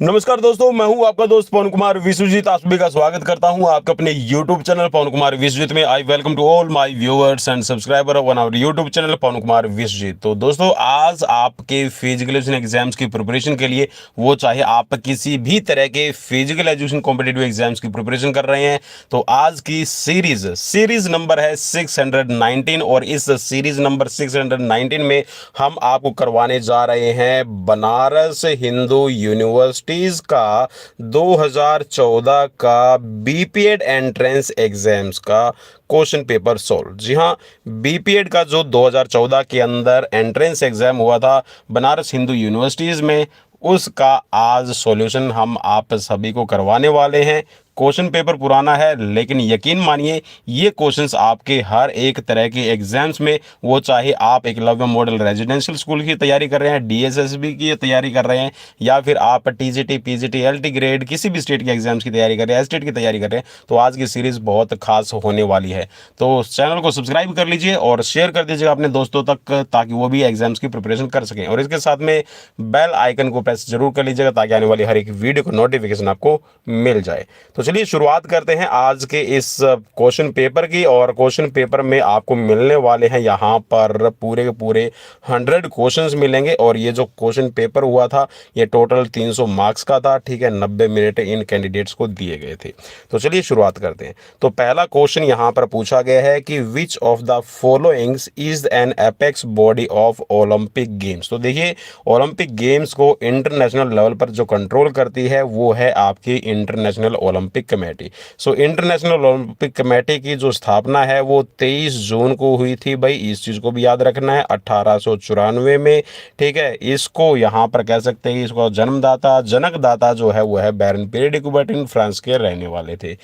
नमस्कार दोस्तों, मैं हूं आपका दोस्त पवन कुमार विश्वजीत। आप सभी का स्वागत करता हूं आपके अपने YouTube चैनल पवन कुमार विश्वजीत में। I welcome to all my viewers and subscriber on our YouTube channel Pawan Kumar Vishwajeet. तो दोस्तों, आज आपके फिजिकल एजुकेशन एग्जाम्स की प्रिपरेशन के लिए, वो चाहे आप किसी भी तरह के फिजिकल एजुकेशन कॉम्पिटेटिव एग्जाम्स की प्रिपरेशन कर रहे हैं, तो आज की सीरीज नंबर है 619। और इस सीरीज नंबर 619 में हम आपको करवाने जा रहे हैं बनारस हिंदू यूनिवर्सिटी का 2014 का बीपीएड एंट्रेंस एग्जाम्स का क्वेश्चन पेपर सॉल्व। जी हाँ, बीपीएड का जो 2014 के अंदर एंट्रेंस एग्जाम हुआ था बनारस हिंदू यूनिवर्सिटीज में, उसका आज सॉल्यूशन हम आप सभी को करवाने वाले हैं। क्वेश्चन पेपर पुराना है, लेकिन यकीन मानिए ये क्वेश्चंस आपके हर एक तरह के एग्जाम्स में, वो चाहे आप एकलव्य मॉडल रेजिडेंशियल स्कूल की तैयारी कर रहे हैं, डीएसएसबी की तैयारी कर रहे हैं, या फिर आप टीजीटी पीजीटी एलटी ग्रेड किसी भी स्टेट के एग्जाम्स की तैयारी कर रहे हैं, स्टेट की तैयारी कर रहे हैं, तो आज की सीरीज बहुत खास होने वाली है। तो चैनल को सब्सक्राइब कर लीजिए और शेयर कर दीजिएगा अपने दोस्तों तक, ताकि वो भी एग्जाम्स की प्रिपरेशन कर सकें। और इसके साथ में बेल आइकन को प्रेस जरूर कर लीजिएगा, ताकि आने वाली हर एक वीडियो को नोटिफिकेशन आपको मिल जाए। तो चलिए शुरुआत करते हैं आज के इस क्वेश्चन पेपर की। और क्वेश्चन पेपर में आपको मिलने वाले हैं यहाँ पर पूरे के पूरे 100 क्वेश्चंस मिलेंगे। और ये जो क्वेश्चन पेपर हुआ था, ये टोटल 300 मार्क्स का था। ठीक है, 90 मिनट इन कैंडिडेट्स को दिए गए थे। तो चलिए शुरुआत करते हैं। तो पहला क्वेश्चन यहाँ पर पूछा गया है कि which of the followings is an apex body of Olympic games. तो देखिए, ओलंपिक गेम्स को इंटरनेशनल लेवल पर जो कंट्रोल करती है वो है आपकी international Olympic committee. So international Olympic committee की जो स्थापना है वो 23 जून को हुई थी। भाई, इस चीज को भी याद रखना है, 1894 में। ठीक है, इसको यहाँ पर कह सकते हैं, इसको जन्मदाता जनकदाता जो है वो है बैरन पियरे डी कुबर्टिन, फ्रांस के रहने वाले थे।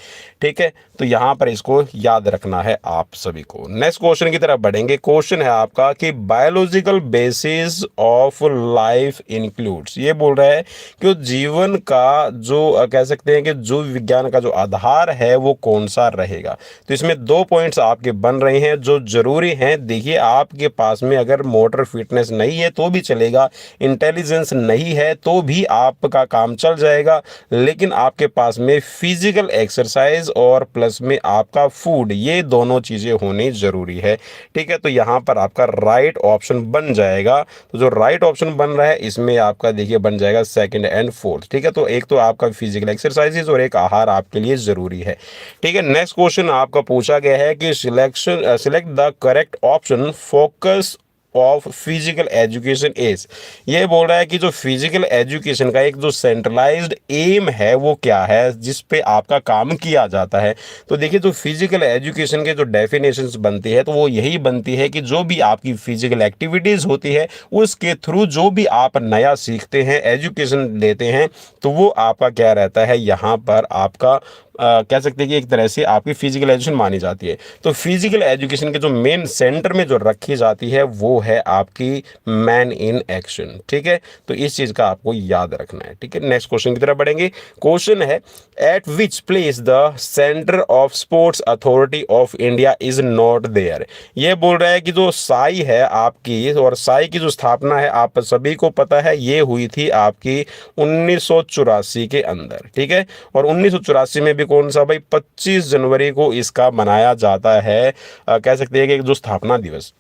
ठीक है, तो यहाँ पर इसको याद रखना है आप सभी को। नेक्स्ट क्वेश्चन की तरफ बढ़ेंगे। क्वेश्चन है आपका कि biological basis of life includes. ये बोल रहा है कि जीवन का जो कह सकते हैं कि जो विज्ञान का जो आधार है वो कौन सा रहेगा। तो इसमें 2 पॉइंट्स आपके बन रहे हैं जो जरूरी हैं। देखिए, आपके पास में अगर मोटर फिटनेस नहीं है तो भी चलेगा, इंटेलिजेंस नहीं है तो भी आपका काम चल जाएगा, लेकिन आपके पास में फिजिकल एक्सरसाइज और प्लस में आपका फूड, ये दोनों चीजें होनी जरूरी है। ठीक है, तो यहां पर आपका राइट ऑप्शन बन जाएगा। तो जो राइट ऑप्शन बन रहा है इसमें आपका देखिए बन जाएगा सेकंड एंड फोर्थ। ठीक है, तो एक तो आपका फिजिकल एक्सरसाइजेज और एक आहार आपके लिए जरूरी है। ठीक है, नेक्स्ट क्वेश्चन आपका पूछा गया है कि select the correct option focus of physical education is. ये बोल रहा है कि जो फिजिकल एजुकेशन का एक जो सेंट्रलाइज्ड एम है वो क्या है, जिस पे आपका काम किया जाता है। तो देखिए, जो फिजिकल एजुकेशन के जो डेफिनेशंस बनती है तो वो यही बनती है कि जो भी आपकी फिजिकल एक्टिविटीज होती है उसके थ्रू जो भी आप नया सीखते हैं, एजुकेशन लेते हैं, तो वो आपका क्या रहता है, यहाँ पर आपका कह सकते हैं कि एक तरह से आपकी फिजिकल एजुकेशन मानी जाती है। तो फिजिकल एजुकेशन के जो मेन सेंटर में जो रखी जाती है वो है आपकी मैन इन एक्शन। ठीक है, तो इस चीज का आपको याद रखना है। ठीक है, नेक्स्ट क्वेश्चन की तरफ बढ़ेंगे। क्वेश्चन है at which place the centre of Sports Authority of India is not there. ये बोल रहा है कि जो साई है आपकी, और साई की जो स्थापना है आप सभी को पता है ये हुई थी आपकी 1984 के अंदर। ठीक है, और 1984 में भी कौन सा भाई, 25 जनवरी को इसका मनाया जाता है, कह सकते हैं कि जो स्थापना दिवस।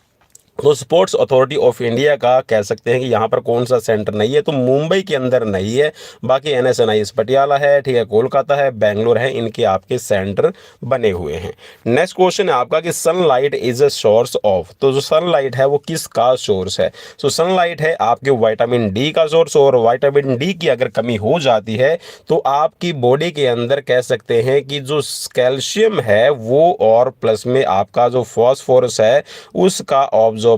तो स्पोर्ट्स अथॉरिटी ऑफ इंडिया का कह सकते हैं कि यहाँ पर कौन सा सेंटर नहीं है, तो मुंबई के अंदर नहीं है, बाकी NSNIS पटियाला है, ठीक है, कोलकाता है, बेंगलोर है, इनके आपके सेंटर बने हुए हैं। नेक्स्ट क्वेश्चन है आपका कि sunlight is a source of. तो जो सनलाइट है वो किसका सोर्स है। तो सनलाइट है आपके विटामिन डी का सोर्स, और विटामिन डी की अगर कमी हो जाती है तो आपकी बॉडी के अंदर कह सकते हैं कि जो कैल्शियम है वो, और प्लस में आपका जो फॉस्फोरस है उसका ऑब्जॉर्प्शन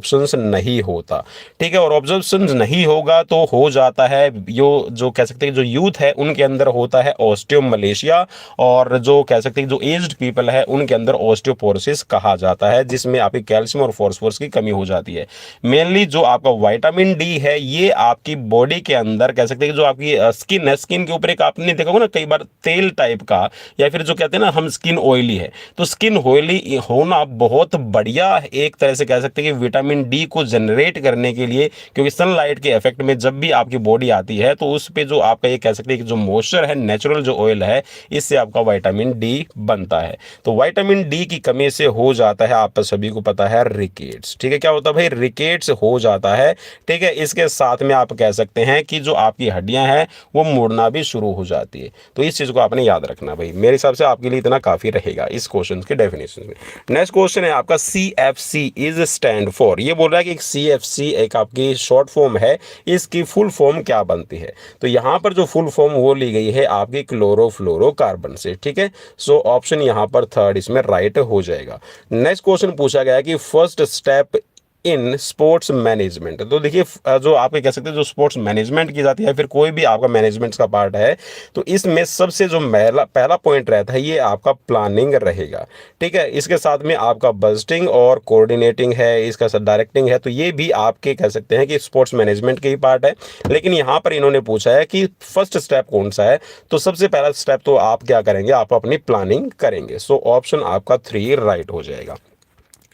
नहीं होता। ठीक है, और ऑब्जॉर्प्शन नहीं होगा तो हो जाता है जो कह सकते हैं जो यूथ है उनके अंदर होता है ऑस्टियोमलेशिया, और जो कह सकते हैं जो एज्ड पीपल है उनके अंदर ऑस्टियोपोरोसिस कहा जाता है, जिसमें आपकी कैल्शियम और फॉस्फोरस की कमी हो जाती है। मेनली जो आपका विटामिन डी है ये आपकी बॉडी के अंदर कह सकते हैं जो आपकी स्किन है, स्किन के ऊपर एक आपने देखा होगा ना कई बार तेल टाइप का, या फिर जो कहते हैं ना हम स्किन ऑयली है, तो स्किन ऑयली होना बहुत बढ़िया एक तरह से कह सकते हैं कि विटामिन डी को जनरेट करने के लिए, क्योंकि सनलाइट के इफेक्ट में जब भी आपकी बॉडी आती है तो उस पे जो आपका ये कह सकते हैं कि जो मॉइस्चर है, नेचुरल जो ऑयल है, इससे आपका विटामिन डी बनता है। तो विटामिन डी की कमी से हो जाता है, आप सभी को पता है, रिकेट्स। ठीक है, क्या होता है भाई, रिकेट्स हो जाता है। ठीक है, इसके साथ में आप कह सकते हैं कि जो आपकी हड्डियां हैं वो मुड़ना भी शुरू हो जाती है। तो इस चीज को आपने याद रखना भाई, मेरे हिसाब से आपके लिए इतना काफी रहेगा इस क्वेश्चन के डेफिनेशन में। नेक्स्ट क्वेश्चन है आपका, CFC इज स्टैंड फॉर। ये बोल रहा है कि CFC एक आपकी शॉर्ट फॉर्म है, इसकी फुल फॉर्म क्या बनती है। तो यहां पर जो फुल फॉर्म वो ली गई है आपकी क्लोरोफ्लोरोकार्बन से। ठीक है, सो ऑप्शन यहां पर थर्ड इसमें राइट हो जाएगा। नेक्स्ट क्वेश्चन पूछा गया है कि first step in sports management. तो देखिए, जो आप कह सकते हैं जो स्पोर्ट्स मैनेजमेंट की जाती है, फिर कोई भी आपका मैनेजमेंट का पार्ट है, तो इसमें सबसे जो पहला पॉइंट रहता है ये आपका प्लानिंग रहेगा। ठीक है, इसके साथ में आपका बजटिंग और कोऑर्डिनेटिंग है, इसका साथ डायरेक्टिंग है, तो ये भी आपके कह सकते हैं कि स्पोर्ट्स मैनेजमेंट के ही पार्ट है। लेकिन यहाँ पर इन्होंने पूछा है कि फर्स्ट स्टेप कौन सा है, तो सबसे पहला स्टेप तो आप क्या करेंगे, आप अपनी प्लानिंग करेंगे। सो ऑप्शन आपका 3 राइट हो जाएगा।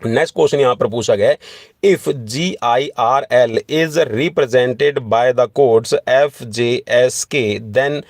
नेक्स्ट क्वेश्चन यहां पर पूछा गया है, if GIRL is represented by the codes FJSK then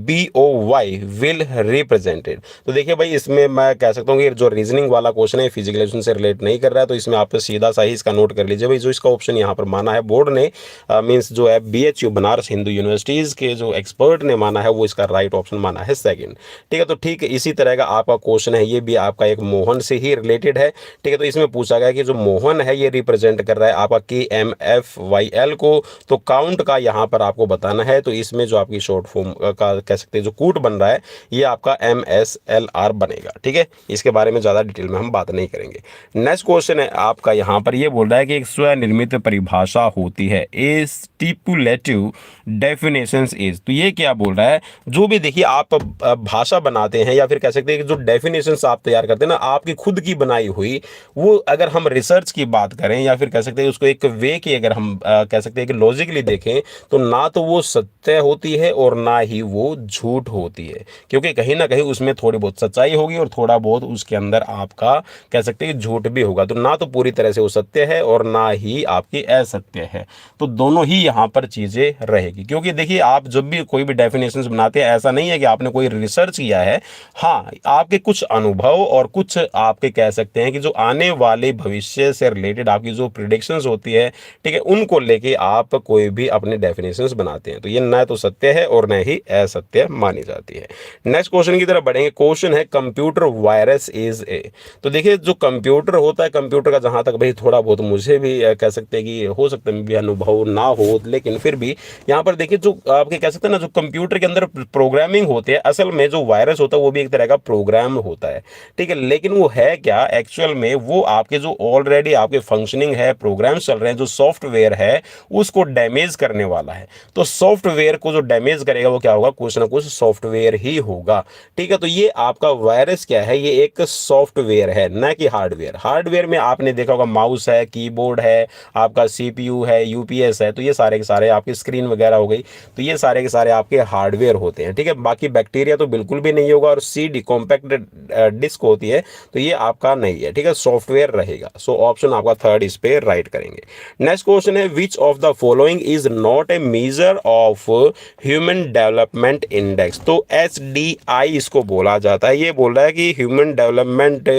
BOY will represented. तो देखिए भाई, इसमें मैं कह सकता हूँ कि जो रीजनिंग वाला क्वेश्चन है फिजिकल एजुकेशन से रिलेट नहीं कर रहा है, तो इसमें आप सीधा सा ही इसका नोट कर लीजिए भाई। जो इसका ऑप्शन यहाँ पर माना है बोर्ड ने, मीन्स जो है BHU बनारस हिंदू यूनिवर्सिटीज के जो एक्सपर्ट ने माना है, वो इसका राइट ऑप्शन माना है सेकंड। ठीक है, तो ठीक है, इसी तरह का आपका क्वेश्चन है, ये भी आपका एक मोहन से ही रिलेटेड है। ठीक है, तो इसमें पूछा गया कि जो मोहन है ये रिप्रेजेंट कर रहा है आपका KMFYL को, तो काउंट का यहाँ पर आपको बताना है। तो इसमें जो आपकी शॉर्ट फॉर्म का कह सकते हैं जो कूट बन रहा है, ये आपका MSLR बनेगा। ठीक है, इसके बारे में ज़्यादा डिटेल में हम बात नहीं करेंगे। नेक्स्ट क्वेश्चन है आपका, यहाँ पर ये बोल रहा है कि एक स्वनिर्मित परिभाषा होती है, ए स्टिपुलेटिव डेफिनेशंस इज। तो ये क्या बोल रहा है, जो भी देखिए आप भाषा बनाते हैं या फिर कह सकते हैं कि जो डेफिनेशंस आप तैयार करते हैं ना, आपकी खुद की बनाई हुई, वो अगर हम रिसर्च की बात करें या फिर कह सकते हैं उसको एक वे की अगर हम कह सकते हैं कि लॉजिकली देखें, तो ना तो वो सत्य होती है और ना ही वो झूठ होती है, क्योंकि कहीं ना कहीं उसमें थोड़ी बहुत सच्चाई होगी और थोड़ा बहुत उसके अंदर आपका कह सकते हैं कि झूठ भी होगा। तो ना तो पूरी तरह से वो सत्य है और ना ही आपकी असत्य है, तो दोनों ही यहाँ पर चीजें रहेगी। क्योंकि देखिए, आप जब भी कोई भी डेफिनेशंस बनाते हैं, ऐसा नहीं है कि आपने कोई रिसर्च किया है, हाँ आपके कुछ अनुभव और कुछ आपके कह सकते हैं कि जो आने वाले भविष्य से रिलेटेड आपकी जो प्रिडिक्शंस होती है, ठीक है, उनको लेके आप कोई भी अपने डेफिनेशंस बनाते हैं। तो ये न तो सत्य है और न ही असत्य मानी जाती है। नेक्स्ट क्वेश्चन की तरफ बढ़ेंगे। क्वेश्चन है, कंप्यूटर वायरस इज ए। तो देखिए, जो कंप्यूटर होता है, कंप्यूटर का जहां तक भाई थोड़ा बहुत मुझे भी कह सकते हैं कि हो सकता है भी अनुभव ना हो, लेकिन फिर भी यहाँ पर देखिए, जो आपके कह सकते हैं ना, जो कंप्यूटर के अंदर प्रोग्रामिंग होती है, असल में जो वायरस होता है वो भी एक तरह का प्रोग्राम होता है। ठीक है, लेकिन वो है क्या एक्चुअल में, वो आपके जो ऑलरेडी आपके फंक्शनिंग है, प्रोग्राम चल रहे हैं, जो सॉफ्टवेयर है उसको डैमेज करने वाला है। तो सॉफ्टवेयर को जो डैमेज करेगा वो क्या होगा, कुछ ना कुछ सॉफ्टवेयर ही होगा। ठीक है, तो ये आपका वायरस क्या है, ये एक सॉफ्टवेयर है, न कि हार्डवेयर। हार्डवेयर में आपने देखा होगा माउस है, कीबोर्ड है, आपका CPU है, UPS है, तो ये सारे के सारे आपकी स्क्रीन वगैरह हो गई, तो ये सारे के सारे आपके हार्डवेयर होते हैं। ठीक है, बाकी बैक्टीरिया तो बिल्कुल भी नहीं होगा, और CD कॉम्पैक्ट डिस्क होती है, तो ये आपका नहीं है। ठीक है, सॉफ्टवेयर रहेगा। सो ऑप्शन आपका थर्ड इस पे राइट करेंगे। नेक्स्ट क्वेश्चन है, which of the following is not a measure of human development index. तो HDI इसको बोला जाता है। ये बोल रहा है कि ह्यूमन डेवलपमेंट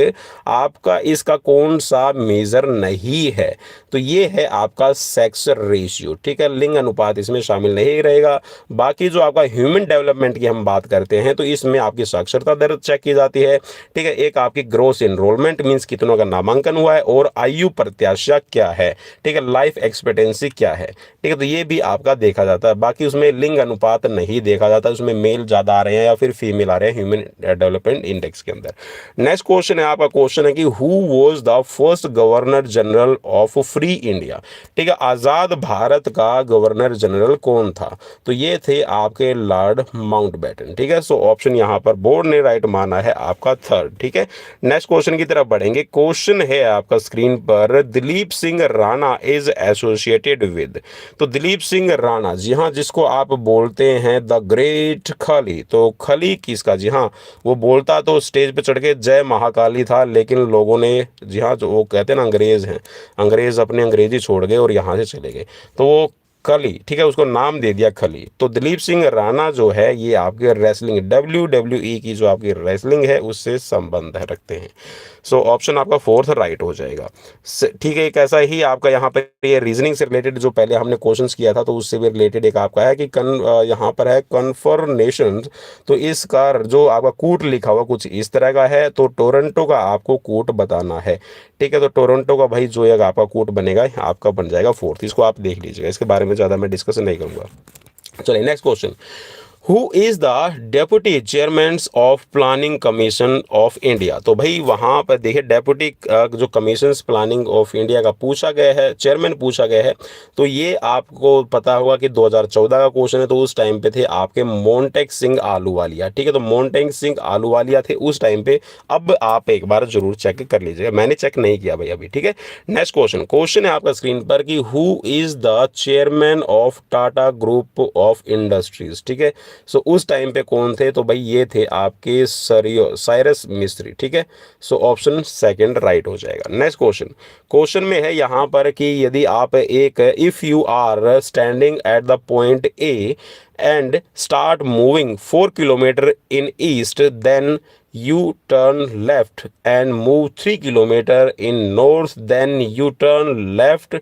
आपका इसका कौन सा मेजर नहीं है, तो ये है आपका सेक्स रेशियो। ठीक है, लिंग अनुपात इसमें शामिल नहीं रहेगा। बाकी जो आपका ह्यूमन डेवलपमेंट की हम बात करते हैं, तो इसमें आपकी साक्षरता दर चेक की जाती है। ठीक है, एक आपकी ग्रोस एनरोलमेंट मींस कितनों का नामांकन हुआ है, और आयु प्रत्याशा क्या है। ठीक है, लाइफ एक्सपेक्टेंसी क्या है। ठीक है, तो ये भी आपका देखा जाता है। बाकी उसमें लिंग अनुपात नहीं देखा जाता, उसमें मेल ज्यादा आ रहे हैं या फिर फीमेल आ रहे हैं ह्यूमन डेवलपमेंट इंडेक्स के अंदर। नेक्स्ट क्वेश्चन है आपका, क्वेश्चन है कि who was the first governor general of free India. ठीक है, आजाद भारत का गवर्नर जनरल कौन था, तो ये थे आपके लॉर्ड माउंटबेटन। ठीक है, सो ऑप्शन यहाँ पर बोर्ड ने राइट माना है आपका थर्ड। ठीक है, नेक्स्ट क्वेश्चन की तरफ बढ़ेंगे। क्वेश्चन क्वेश्चन है आपका स्क्रीन पर, Dilip Singh Rana is associated with. तो दिलीप सिंह राणा, जी हाँ, जिसको आप बोलते हैं द ग्रेट खली, तो खली किसका, जी हाँ, वो बोलता तो स्टेज पे चढ़ के जय महाकाली था, लेकिन लोगों ने, जी हाँ, जो वो कहते हैं ना अंग्रेज हैं, अंग्रेज अपने अंग्रेजी छोड़ गए और यहाँ से चले गए, तो वो खली, ठीक है, उसको नाम दे दिया खली। तो दिलीप सिंह राणा जो है ये आपके रेसलिंग, WWE की जो आपकी रेसलिंग है उससे संबंध है रखते हैं। सो ऑप्शन आपका फोर्थ राइट हो जाएगा। ठीक है, एक ऐसा ही आपका यहाँ पर ये रीजनिंग से रिलेटेड जो पहले हमने क्वेश्चंस किया था तो उससे भी रिलेटेड एक आपका है कि यहाँ पर है कन्फर्नेशन। तो इसका जो आपका कूट लिखा हुआ कुछ इस तरह का है, तो टोरंटो का आपको कूट बताना है। ठीक है, तो टोरंटो का भाई जो एक आपका कूट बनेगा आपका बन जाएगा फोर्थ, इसको आप देख लीजिएगा, इसके बारे में ज़्यादा मैं डिस्कस नहीं करूँगा। चलिए next question, who is the deputy chairman of planning commission of India. तो भाई वहाँ पर देखिए डेप्यूटी जो कमीशन प्लानिंग ऑफ इंडिया का पूछा गया है, चेयरमैन पूछा गया है, तो ये आपको पता होगा कि 2014 का क्वेश्चन है, तो उस टाइम पे थे आपके मोन्टेक सिंह आलूवालिया। ठीक है, तो मोन्टेक सिंह आलूवालिया थे उस टाइम पे। अब आप एक बार जरूर चेक कर लीजिएगा, मैंने चेक नहीं किया भाई अभी। ठीक है, नेक्स्ट क्वेश्चन है आपका स्क्रीन पर कि who is the chairman of Tata group of industries. ठीक है, सो उस टाइम पे कौन थे, तो भाई ये थे आपके साइरस मिस्त्री। ठीक है, सो ऑप्शन सेकंड राइट हो जाएगा। नेक्स्ट क्वेश्चन में है यहाँ पर कि यदि आप एक, if you are standing at the point A and start moving 4 kilometre in east, then you turn left and move 3 kilometer in north, then you turn left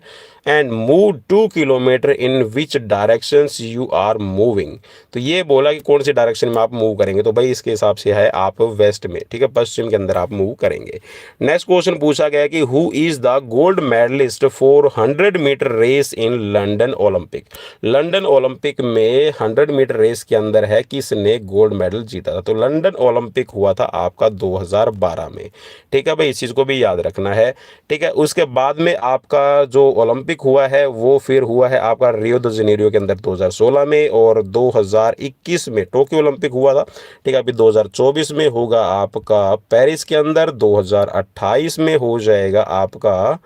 and move 2 kilometer in which directions you are moving। तो ये बोला कि कौन सी direction में आप move करेंगे, तो भाई इसके हिसाब से है आप वेस्ट में, ठीक है, पश्चिम के अंदर आप मूव करेंगे। नेक्स्ट क्वेश्चन पूछा गया कि who is the gold medallist for 100 metre race in London Olympic. London Olympic में 100 मीटर रेस के अंदर है किसने गोल्ड मेडल जीता था, तो लंदन ओलंपिक हुआ था आपका 2012 में। ठीक है भाई, इस चीज को भी याद रखना है। ठीक है, उसके बाद में आपका जो ओलंपिक हुआ है वो फिर हुआ है आपका रियो द जेनेरियो के अंदर 2016 में, और 2021 में टोक्यो ओलंपिक हुआ था। ठीक है, अभी 2024 में होगा आपका पेरिस के अंदर, 2028 में हो जाएगा आपका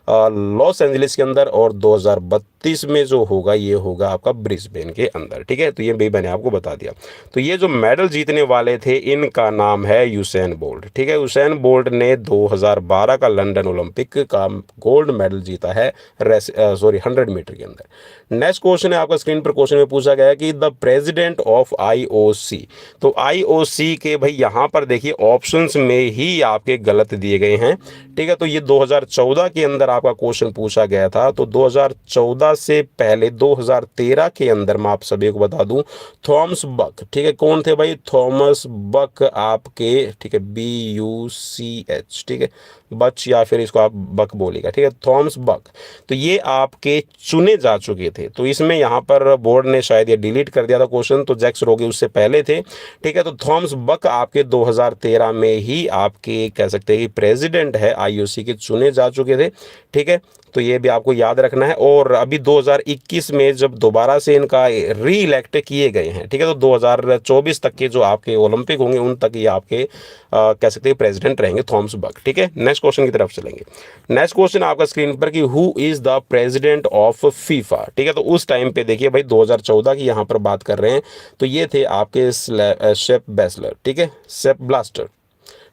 लॉस एंजलिस के अंदर, और 2032 में जो होगा ये होगा आपका ब्रिस्बेन के अंदर। ठीक है, तो ये भी मैंने आपको बता दिया। तो ये जो मेडल जीतने वाले थे इनका नाम है यूसैन बोल्ट। ठीक है, यूसैन बोल्ट ने 2012 का लंदन ओलंपिक का गोल्ड मेडल जीता है 100 मीटर के अंदर। नेक्स्ट क्वेश्चन है आपका स्क्रीन पर, क्वेश्चन में पूछा गया कि द प्रेसिडेंट ऑफ IOC। तो IOC के भाई यहाँ पर देखिए ऑप्शंस में ही आपके गलत दिए गए हैं। ठीक है, तो ये 2014 के अंदर आपका क्वेश्चन पूछा गया था, तो 2014 से पहले 2013 के अंदर मैं आप सभी को बता दूं थॉमस बक। ठीक है, कौन थे भाई, थॉमस बक आपके, ठीक है, BUCH, ठीक है, बच या फिर इसको आप बक बोलेगा। ठीक है, थॉमस बक, तो ये आपके चुने जा चुके थे। तो इसमें यहाँ पर बोर्ड ने शायद ये डिलीट कर दिया था क्वेश्चन, तो जैक्स रोगे उससे पहले थे। ठीक है, तो थॉमस बक आपके 2013 में ही आपके कह सकते हैं कि प्रेसिडेंट है IOC के चुने जा चुके थे। ठीक है, तो ये भी आपको याद रखना है। और अभी 2021 में जब दोबारा से इनका री इलेक्ट किए गए हैं, ठीक है, तो 2024 तक के जो आपके ओलंपिक होंगे उन तक ये आपके कह सकते हैं प्रेसिडेंट रहेंगे थॉमस बक। ठीक है, नेक्स्ट क्वेश्चन की तरफ चलेंगे। नेक्स्ट क्वेश्चन आपका स्क्रीन पर कि who is the president of FIFA. ठीक है, तो उस टाइम पे देखिए भाई 2014 की यहाँ पर बात कर रहे हैं, तो ये थे आपके सेप ब्लास्टर। ठीक है, सेप ब्लास्टर।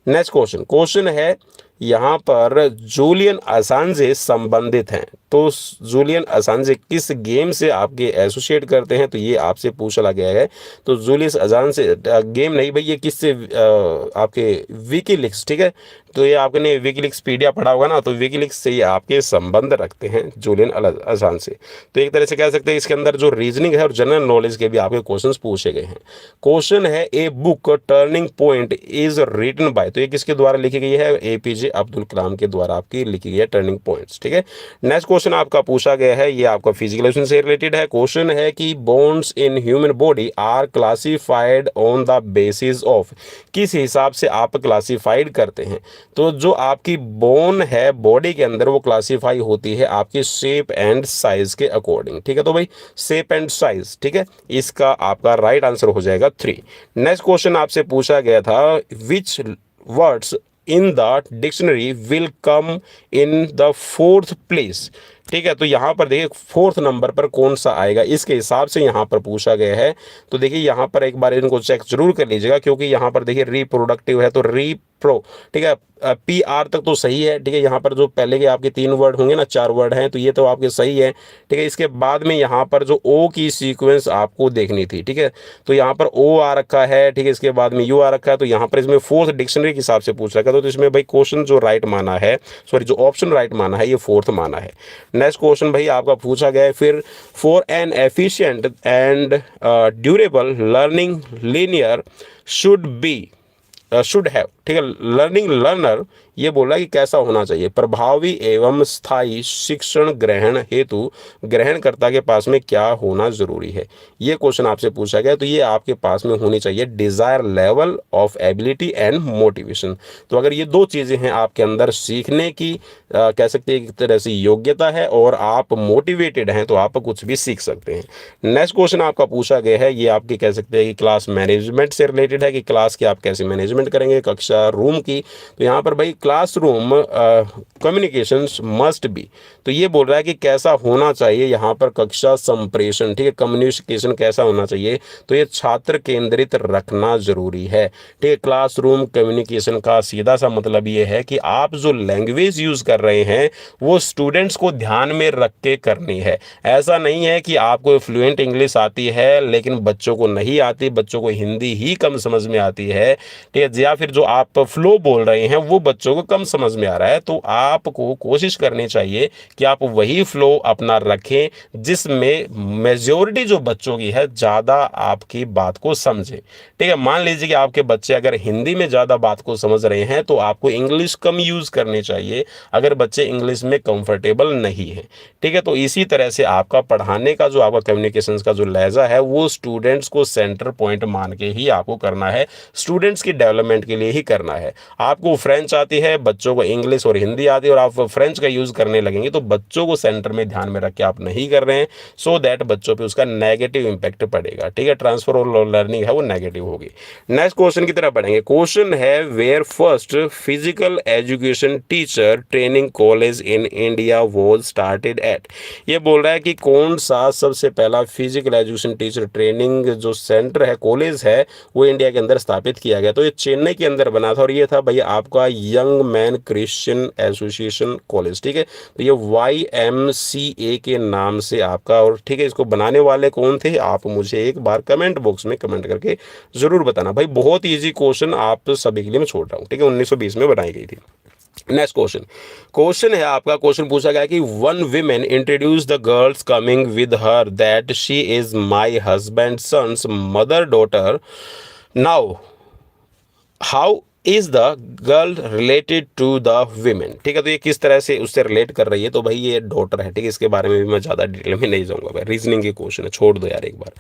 नेक्स्ट क्वेश्चन है यहाँ पर जूलियन असांजे संबंधित हैं, तो जूलियन असांजे किस गेम से आपके एसोसिएट करते हैं, तो ये आपसे पूछा गया है। तो जूलियस असांजे गेम नहीं भाई, ये किससे आपके विकीलीक्स। ठीक है, तो ये आपने विकीलीक्सपीडिया पढ़ा होगा ना, तो विकीलीक्स से ये आपके संबंध रखते हैं जूलियन असांजे। तो एक तरह से कह सकते हैं इसके अंदर जो रीजनिंग है और जनरल नॉलेज के भी आपके क्वेश्चंस पूछे गए हैं। क्वेश्चन है a book Turning Point is written by, तो ये किसके द्वारा लिखी गई है, APJ अब्दुल कलाम के द्वारा आपकी लिखी गई है टर्निंग पॉइंट्स। ठीक है, नेक्स्ट क्वेश्चन आपका पूछा गया है, ये आपका फिजिकल एजुकेशन से रिलेटेड है। क्वेश्चन है कि bones in human body are classified on the basis of, किस हिसाब से आप क्लासिफाइड करते हैं, तो जो आपकी बोन है बॉडी के अंदर वो क्लासिफाई होती है आपकी शेप एंड साइज के अकॉर्डिंग। ठीक है, तो भाई शेप एंड साइज, ठीक है, इसका आपका राइट आंसर हो जाएगा 3। नेक्स्ट क्वेश्चन आपसे पूछा गया था विच words in the dictionary will come in the fourth place. ठीक है, तो यहाँ पर देखिए फोर्थ नंबर पर कौन सा आएगा, इसके हिसाब से यहाँ पर पूछा गया है। तो देखिए यहाँ पर एक बार इनको चेक जरूर कर लीजिएगा, क्योंकि यहाँ पर देखिए रिप्रोडक्टिव है तो रीप्रो, ठीक है, पी आर तक तो सही है। ठीक है, यहाँ पर जो पहले के आपके 3 वर्ड होंगे ना, 4 वर्ड हैं, तो ये तो आपके सही है। ठीक है, इसके बाद में यहाँ पर जो ओ की सीक्वेंस आपको देखनी थी। ठीक है, तो यहाँ पर ओ आ रखा है, ठीक है, इसके बाद में यू आ रखा है, तो यहाँ पर इसमें फोर्थ डिक्शनरी के हिसाब से पूछ रखा है, तो इसमें भाई क्वेश्चन जो राइट माना है, सॉरी जो ऑप्शन राइट माना है, ये फोर्थ माना है। नेक्स्ट क्वेश्चन भाई आपका पूछा गया है फिर, for an efficient and durable learning linear should have, ठीक है, लर्निंग लर्नर ये बोला कि कैसा होना चाहिए, प्रभावी एवं स्थायी शिक्षण ग्रहण हेतु ग्रहणकर्ता के पास में क्या होना जरूरी है, ये क्वेश्चन आपसे पूछा गया। तो ये आपके पास में होनी चाहिए desire level of ability and motivation. तो अगर ये 2 चीजें हैं आपके अंदर, सीखने की कह सकते हैं एक तरह से योग्यता है, और आप मोटिवेटेड हैं, तो आप कुछ भी सीख सकते हैं। नेक्स्ट क्वेश्चन आपका पूछा गया है, ये आपके कह सकते हैं कि क्लास मैनेजमेंट से रिलेटेड है, कि क्लास की आप कैसे मैनेजमेंट करेंगे, कक्षा रूम की। तो यहाँ पर भाई क्लासरूम कम्युनिकेशंस मस्ट बी, तो ये बोल रहा है कि कैसा होना चाहिए यहाँ पर कक्षा संप्रेषण, ठीक है, कम्युनिकेशन कैसा होना चाहिए, तो ये छात्र केंद्रित रखना जरूरी है। ठीक है, क्लासरूम कम्युनिकेशन का सीधा सा मतलब ये है कि आप जो लैंग्वेज यूज कर रहे हैं वो स्टूडेंट्स को ध्यान में रख के करनी है। ऐसा नहीं है कि आपको फ्लुएंट इंग्लिश आती है लेकिन बच्चों को नहीं आती, बच्चों को हिंदी ही कम समझ में आती है, ठीक है, या फिर जो आप फ्लो बोल रहे हैं वो बच्चों को कम समझ में आ रहा है, तो आपको कोशिश करनी चाहिए कि आप वही फ्लो अपना रखें जिसमें मेजॉरिटी जो बच्चों की है ज़्यादा आपकी बात को समझे। ठीक है, मान लीजिए कि आपके बच्चे अगर हिंदी में ज़्यादा बात को समझ रहे हैं तो आपको इंग्लिश कम यूज़ करनी चाहिए अगर बच्चे इंग्लिश में कंफर्टेबल नहीं है। ठीक है, तो इसी तरह से आपका पढ़ाने का जो आपका कम्युनिकेशन का जो लहजा है वो स्टूडेंट्स को सेंटर पॉइंट मान के ही आपको करना है, स्टूडेंट्स की डेवलपमेंट के लिए ही करना है। आपको फ्रेंच आती है, बच्चों को इंग्लिश और हिंदी आती है, और आप फ्रेंच का यूज़ करने लगेंगे तो बच्चों को सेंटर में ध्यान में रख के आप नहीं कर रहे हैं, सो दैट बच्चों पे उसका नेगेटिव इंपैक्ट पड़ेगा। ठीक है, ट्रांसफर और लर्निंग है वो नेगेटिव होगी। नेक्स्ट क्वेश्चन की तरफ बढ़ेंगे। क्वेश्चन है where first physical education teacher training college in India was started at. ये बोल रहा है कि कौन सा सबसे पहला फिजिकल एजुकेशन टीचर ट्रेनिंग जो सेंटर है, कॉलेज है, वो इंडिया के अंदर स्थापित किया गया। तो ये चेन्नई के अंदर बना था, और ये था भैया आपका young man Christian association college. ठीक है, तो ये YMCA के नाम से आपका, और ठीक है, इसको बनाने वाले कौन थे आप मुझे एक बार कमेंट बॉक्स में कमेंट करके जरूर बताना। भाई बहुत ईजी क्वेश्चन आप सभी के लिए मैं छोड़ रहा हूँ। ठीक है, 1920 में बनाई गई थी। नेक्स्ट क्वेश्चन है आपका, क्वेश्चन पूछा गया कि one women introduce the girls coming with her that she is my husband son's mother daughter, now how is the girl related to the women. ठीक है, तो ये किस तरह से उससे रिलेट कर रही है, तो भाई ये डॉटर है। ठीक है, इसके बारे में भी मैं ज़्यादा डिटेल में नहीं जाऊंगा भाई, रीजनिंग के क्वेश्चन है, छोड़ दो यार एक बार।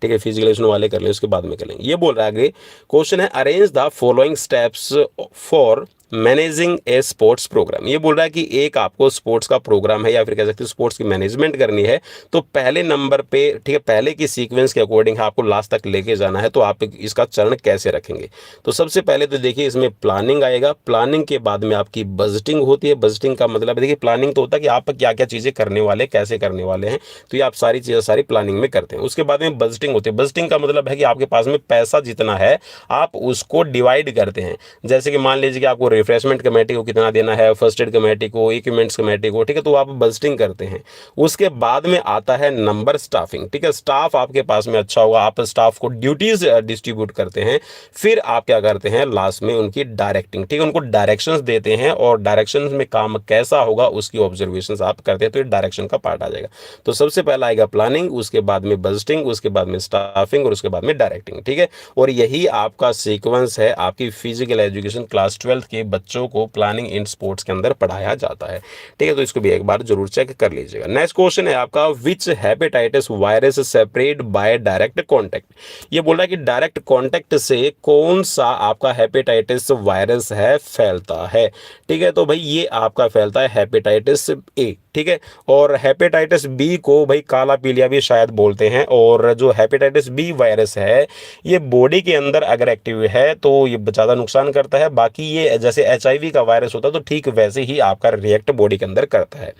ठीक है, फिजिकल वाले कर लें, उसके बाद में कर लेंगे। ये बोल रहा है आगे क्वेश्चन है arrange the following steps for managing a sports programme. ये बोल रहा है कि एक आपको स्पोर्ट्स का प्रोग्राम है या फिर कह सकते हैं स्पोर्ट्स की मैनेजमेंट करनी है, तो पहले नंबर पे, ठीक है, पहले की सीक्वेंस के अकॉर्डिंग आपको लास्ट तक लेके जाना है, तो आप इसका चरण कैसे रखेंगे। तो सबसे पहले तो देखिए इसमें प्लानिंग आएगा, प्लानिंग के बाद में आपकी बजटिंग होती है। बजटिंग का मतलब देखिए प्लानिंग तो होता है कि आप क्या क्या चीज़ें करने वाले, कैसे करने वाले हैं, तो ये आप सारी चीज़ें सारी प्लानिंग में करते हैं। उसके बाद में बजटिंग होती है। बजटिंग का मतलब है कि आपके पास में पैसा जितना है आप उसको डिवाइड करते हैं। जैसे कि मान लीजिए कि आपको रिफ्रेशमेंट कमेटी को कितना देना है, फर्स्ट एड कमेटी को, इक्विपमेंट्स कमेटी को, ठीक है, तो आप बजटिंग करते हैं। उसके बाद में आता है नंबर स्टाफिंग। ठीक है, स्टाफ आपके पास में अच्छा होगा, आप स्टाफ को ड्यूटीज डिस्ट्रीब्यूट करते हैं। फिर आप क्या करते हैं, लास्ट में उनकी डायरेक्टिंग, ठीक है, उनको डायरेक्शंस देते हैं, और डायरेक्शंस में काम कैसा होगा उसकी ऑब्जर्वेशंस आप करते हैं, तो ये डायरेक्शन का पार्ट आ जाएगा। तो सबसे पहला आएगा प्लानिंग, उसके बाद में बजटिंग, उसके बाद में स्टाफिंग, और उसके बाद में डायरेक्टिंग। ठीक है, और यही आपका सीक्वेंस है आपकी फिजिकल एजुकेशन क्लास 12 के बच्चों को प्लानिंग इन स्पोर्ट्स के अंदर पढ़ाया जाता है। ठीक है, तो इसको भी एक बार जरूर चेक कर लीजिएगा। नेक्स्ट क्वेश्चन है आपका which hepatitis virus separate by direct contact. ये बोल रहा है कि डायरेक्ट कॉन्टैक्ट से कौन सा आपका हेपेटाइटिस वायरस है फैलता है। ठीक है, तो भाई ये आपका फैलता है हेपेटाइटिस ए। ठीक है, और हेपेटाइटिस बी को भाई काला पीलिया भी शायद बोलते हैं, और जो हेपेटाइटिस बी वायरस है ये बॉडी के अंदर अगर एक्टिव है तो ये ज़्यादा नुकसान करता है। बाकी ये जैसे जैसे HIV का वायरस होता है तो ठीक वैसे ही आपका रिएक्ट बॉडी के अंदर करता है।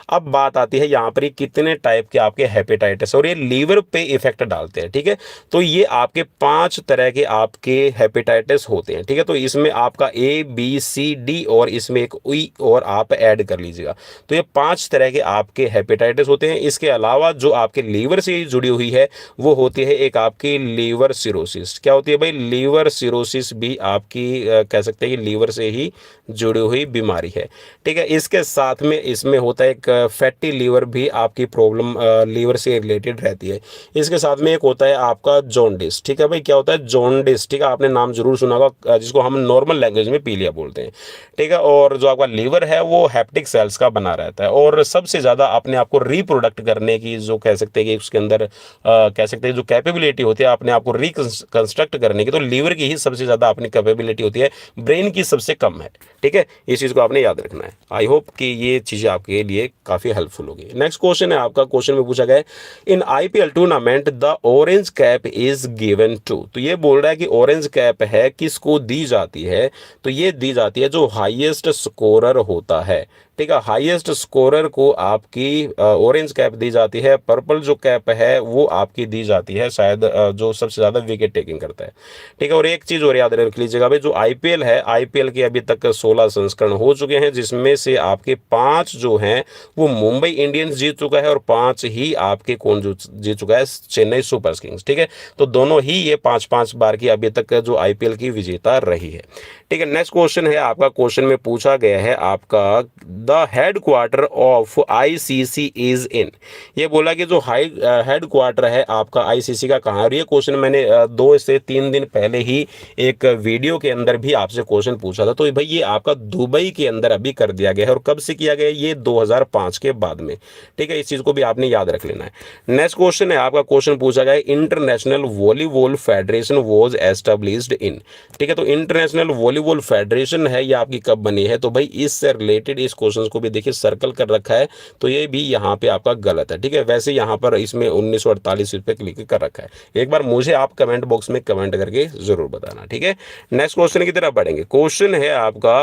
अब बात आती है यहाँ पर कितने टाइप के आपके हेपेटाइटिस और ये लीवर पे इफेक्ट डालते हैं, ठीक है। तो ये आपके 5 तरह के आपके हेपेटाइटिस होते हैं, ठीक है। तो इसमें आपका ABCD और इसमें एक ई और आप ऐड कर लीजिएगा। तो ये 5 तरह के आपके हेपेटाइटिस होते हैं। इसके अलावा जो आपके लीवर से जुड़ी हुई है वो होती है एक आपकी लीवर सिरोसिस। क्या होती है भाई? लीवर सिरोसिस भी आपकी कह सकते हैं कि लीवर से ही जुड़ी हुई बीमारी है, ठीक है। इसके साथ में इसमें होता है एक फैटी लीवर भी आपकी प्रॉब्लम लीवर से रिलेटेड रहती है। इसके साथ में एक होता है आपका जॉन्डिस, ठीक है भाई। क्या होता है? जॉन्डिस, ठीक है, आपने नाम जरूर सुना होगा, जिसको हम नॉर्मल लैंग्वेज में पीलिया बोलते हैं, ठीक है। और जो आपका लीवर है वो हैप्टिक सेल्स का बना रहता है और सबसे ज़्यादा अपने आप को रिप्रोडक्ट करने की जो कह सकते हैं कि उसके अंदर कह सकते हैं जो कैपेबिलिटी होती है अपने आप को रिकंस्ट्रक्ट करने की, तो लीवर की ही सबसे ज़्यादा अपनी कैपेबिलिटी होती है, ब्रेन की सबसे कम है, ठीक है। इस चीज़ को आपने याद रखना है। आई होप कि ये चीज़ें आपके लिए काफ़ी हेल्पफुल होगी। नेक्स्ट क्वेश्चन है आपका, क्वेश्चन में पूछा गया है इन IPL tournament the orange cap is given to. तो ये बोल रहा है कि ऑरेंज कैप है किसको दी जाती है? तो ये दी जाती है जो हाईएस्ट स्कोरर होता है, ठीक है। हाईएस्ट स्कोरर को आपकी ऑरेंज कैप दी जाती है। पर्पल जो कैप है वो आपकी दी जाती है शायद जो सबसे ज़्यादा विकेट टेकिंग करता है, ठीक है। और एक चीज़ और याद रख लीजिएगा भाई, जो IPL है, IPL के अभी तक 16 संस्करण हो चुके हैं, जिसमें से आपके 5 जो हैं वो मुंबई इंडियंस जीत चुका है और 5 ही आपके कौन जो जीत चुका है? चेन्नई सुपर किंग्स, ठीक है। तो दोनों ही ये 5-5 बार की अभी तक जो IPL की विजेता रही है, ठीक है। नेक्स्ट क्वेश्चन है आपका, क्वेश्चन में पूछा गया है आपका the headquarter of ICC is in. ये बोला कि जो हेडक्वार्टर है आपका ICC का कहाँ है? और ये क्वेश्चन मैंने 2 से 3 दिन पहले ही एक वीडियो के अंदर भी आपसे क्वेश्चन पूछा था। तो भाई ये आपका दुबई के अंदर अभी कर दिया गया है। और कब से किया गया है? ये 2005 के बाद में, ठीक है। इस चीज़ को भी आपने याद रख लेना है। नेक्स्ट क्वेश्चन है आपका, क्वेश्चन पूछा गया है international volleyball federation was established in, ठीक है। तो इंटरनेशनल वॉलीबॉल फेडरेशन है ये आपकी कब बनी है? तो भाई इससे रिलेटेड इस क्वेश्चन को भी देखिए सर्कल कर रखा है, तो ये भी यहाँ पे आपका गलत है, ठीक है। वैसे यहाँ पर इसमें 1948 पे क्लिक कर रखा है। एक बार मुझे आप कमेंट बॉक्स में कमेंट करके जरूर बताना, ठीक है। नेक्स्ट क्वेश्चन की तरफ बढ़ेंगे। क्वेश्चन है आपका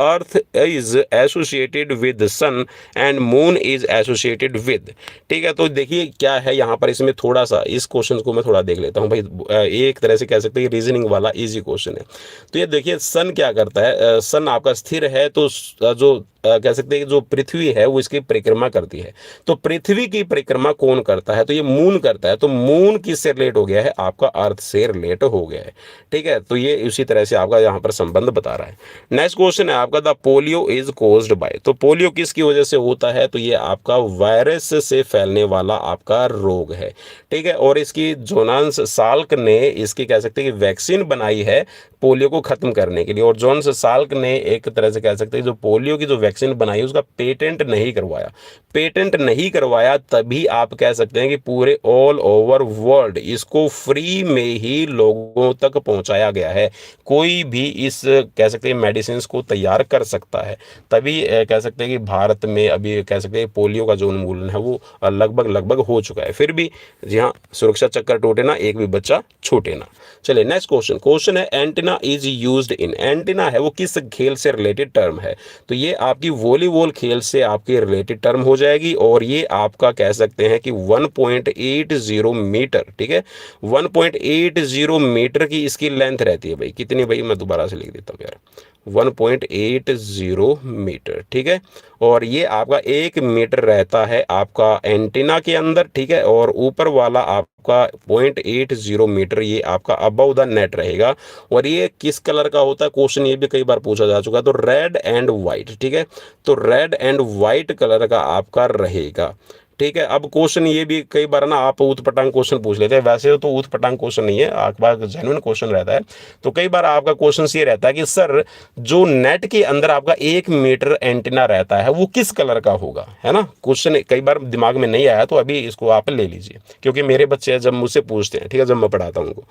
earth is associated with sun and moon is associated with, ठीक है। तो देखिए क्या है यहाँ पर, इसमें थोड़ा सा इस क्वेश्चन को मैं थोड़ा देख लेता हूँ भाई। एक तरह से कह सकते हैं रीजनिंग वाला इजी क्वेश्चन है। तो ये देखिए सन क्या करता है? सन आपका स्थिर है, तो जो कह सकते हैं कि जो पृथ्वी है वो इसकी परिक्रमा करती है। तो पृथ्वी की परिक्रमा कौन करता है? तो ये मून करता है। तो मून किससे रिलेट हो गया है? आपका अर्थ से रिलेट हो गया है, ठीक है। तो ये उसी तरह से आपका यहाँ पर संबंध बता रहा है। नेक्स्ट क्वेश्चन है आपका the polio is caused by. तो पोलियो किसकी वजह से होता है? तो ये आपका वायरस से फैलने वाला आपका रोग है, ठीक है। और इसकी जोनास साल्क ने इसकी कह सकते हैं कि वैक्सीन बनाई है पोलियो को खत्म करने के लिए। और जोनास साल्क ने एक तरह से कह सकते हैं जो पोलियो की जो वैक्सीन बनाई उसका पेटेंट नहीं करवाया। पेटेंट नहीं करवाया तभी आप कह सकते हैं कि पूरे ऑल ओवर वर्ल्ड इसको फ्री में ही लोगों तक पहुंचाया गया है। कोई भी इस कह सकते हैं मेडिसिन को तैयार कर सकता है, तभी कह सकते हैं कि भारत में अभी कह सकते हैं पोलियो का जो उन्मूलन है वो लगभग हो चुका है। फिर भी जी हाँ, सुरक्षा चक्कर टूटे ना, एक भी बच्चा छूटे ना। चलिए नेक्स्ट क्वेश्चन है antenna is used in. Antenna है वो किस खेल से रिलेटेड टर्म है? तो ये आपकी वॉलीबॉल खेल से आपकी रिलेटेड टर्म हो जाएगी। और ये आपका कह सकते हैं कि 1.80 मीटर, ठीक है। 1.80 मीटर की इसकी लेंथ रहती है भाई। कितनी भाई? मैं दोबारा से लिख देता हूँ यार, 1.80 मीटर, ठीक है। और ये आपका 1 मीटर रहता है आपका एंटीना के अंदर, ठीक है। और ऊपर वाला आपका 0.80 मीटर ये आपका अबव द नेट रहेगा। और ये किस कलर का होता है? क्वेश्चन ये भी कई बार पूछा जा चुका है। तो रेड एंड वाइट, ठीक है। तो रेड एंड वाइट कलर का आपका रहेगा, ठीक है। अब क्वेश्चन ये भी कई बार ना आप ऊत पटांग क्वेश्चन पूछ लेते हैं। वैसे तो ऊत पटांग क्वेश्चन नहीं है, आपका जेन्युइन क्वेश्चन रहता है। तो कई बार आपका क्वेश्चन ये रहता है कि सर जो नेट के अंदर आपका 1 मीटर एंटीना रहता है वो किस कलर का होगा, है ना। क्वेश्चन कई बार दिमाग में नहीं आया तो अभी इसको आप ले लीजिए, क्योंकि मेरे बच्चे जब मुझसे पूछते हैं, ठीक है, जब मैं पढ़ाता हूँ उनको,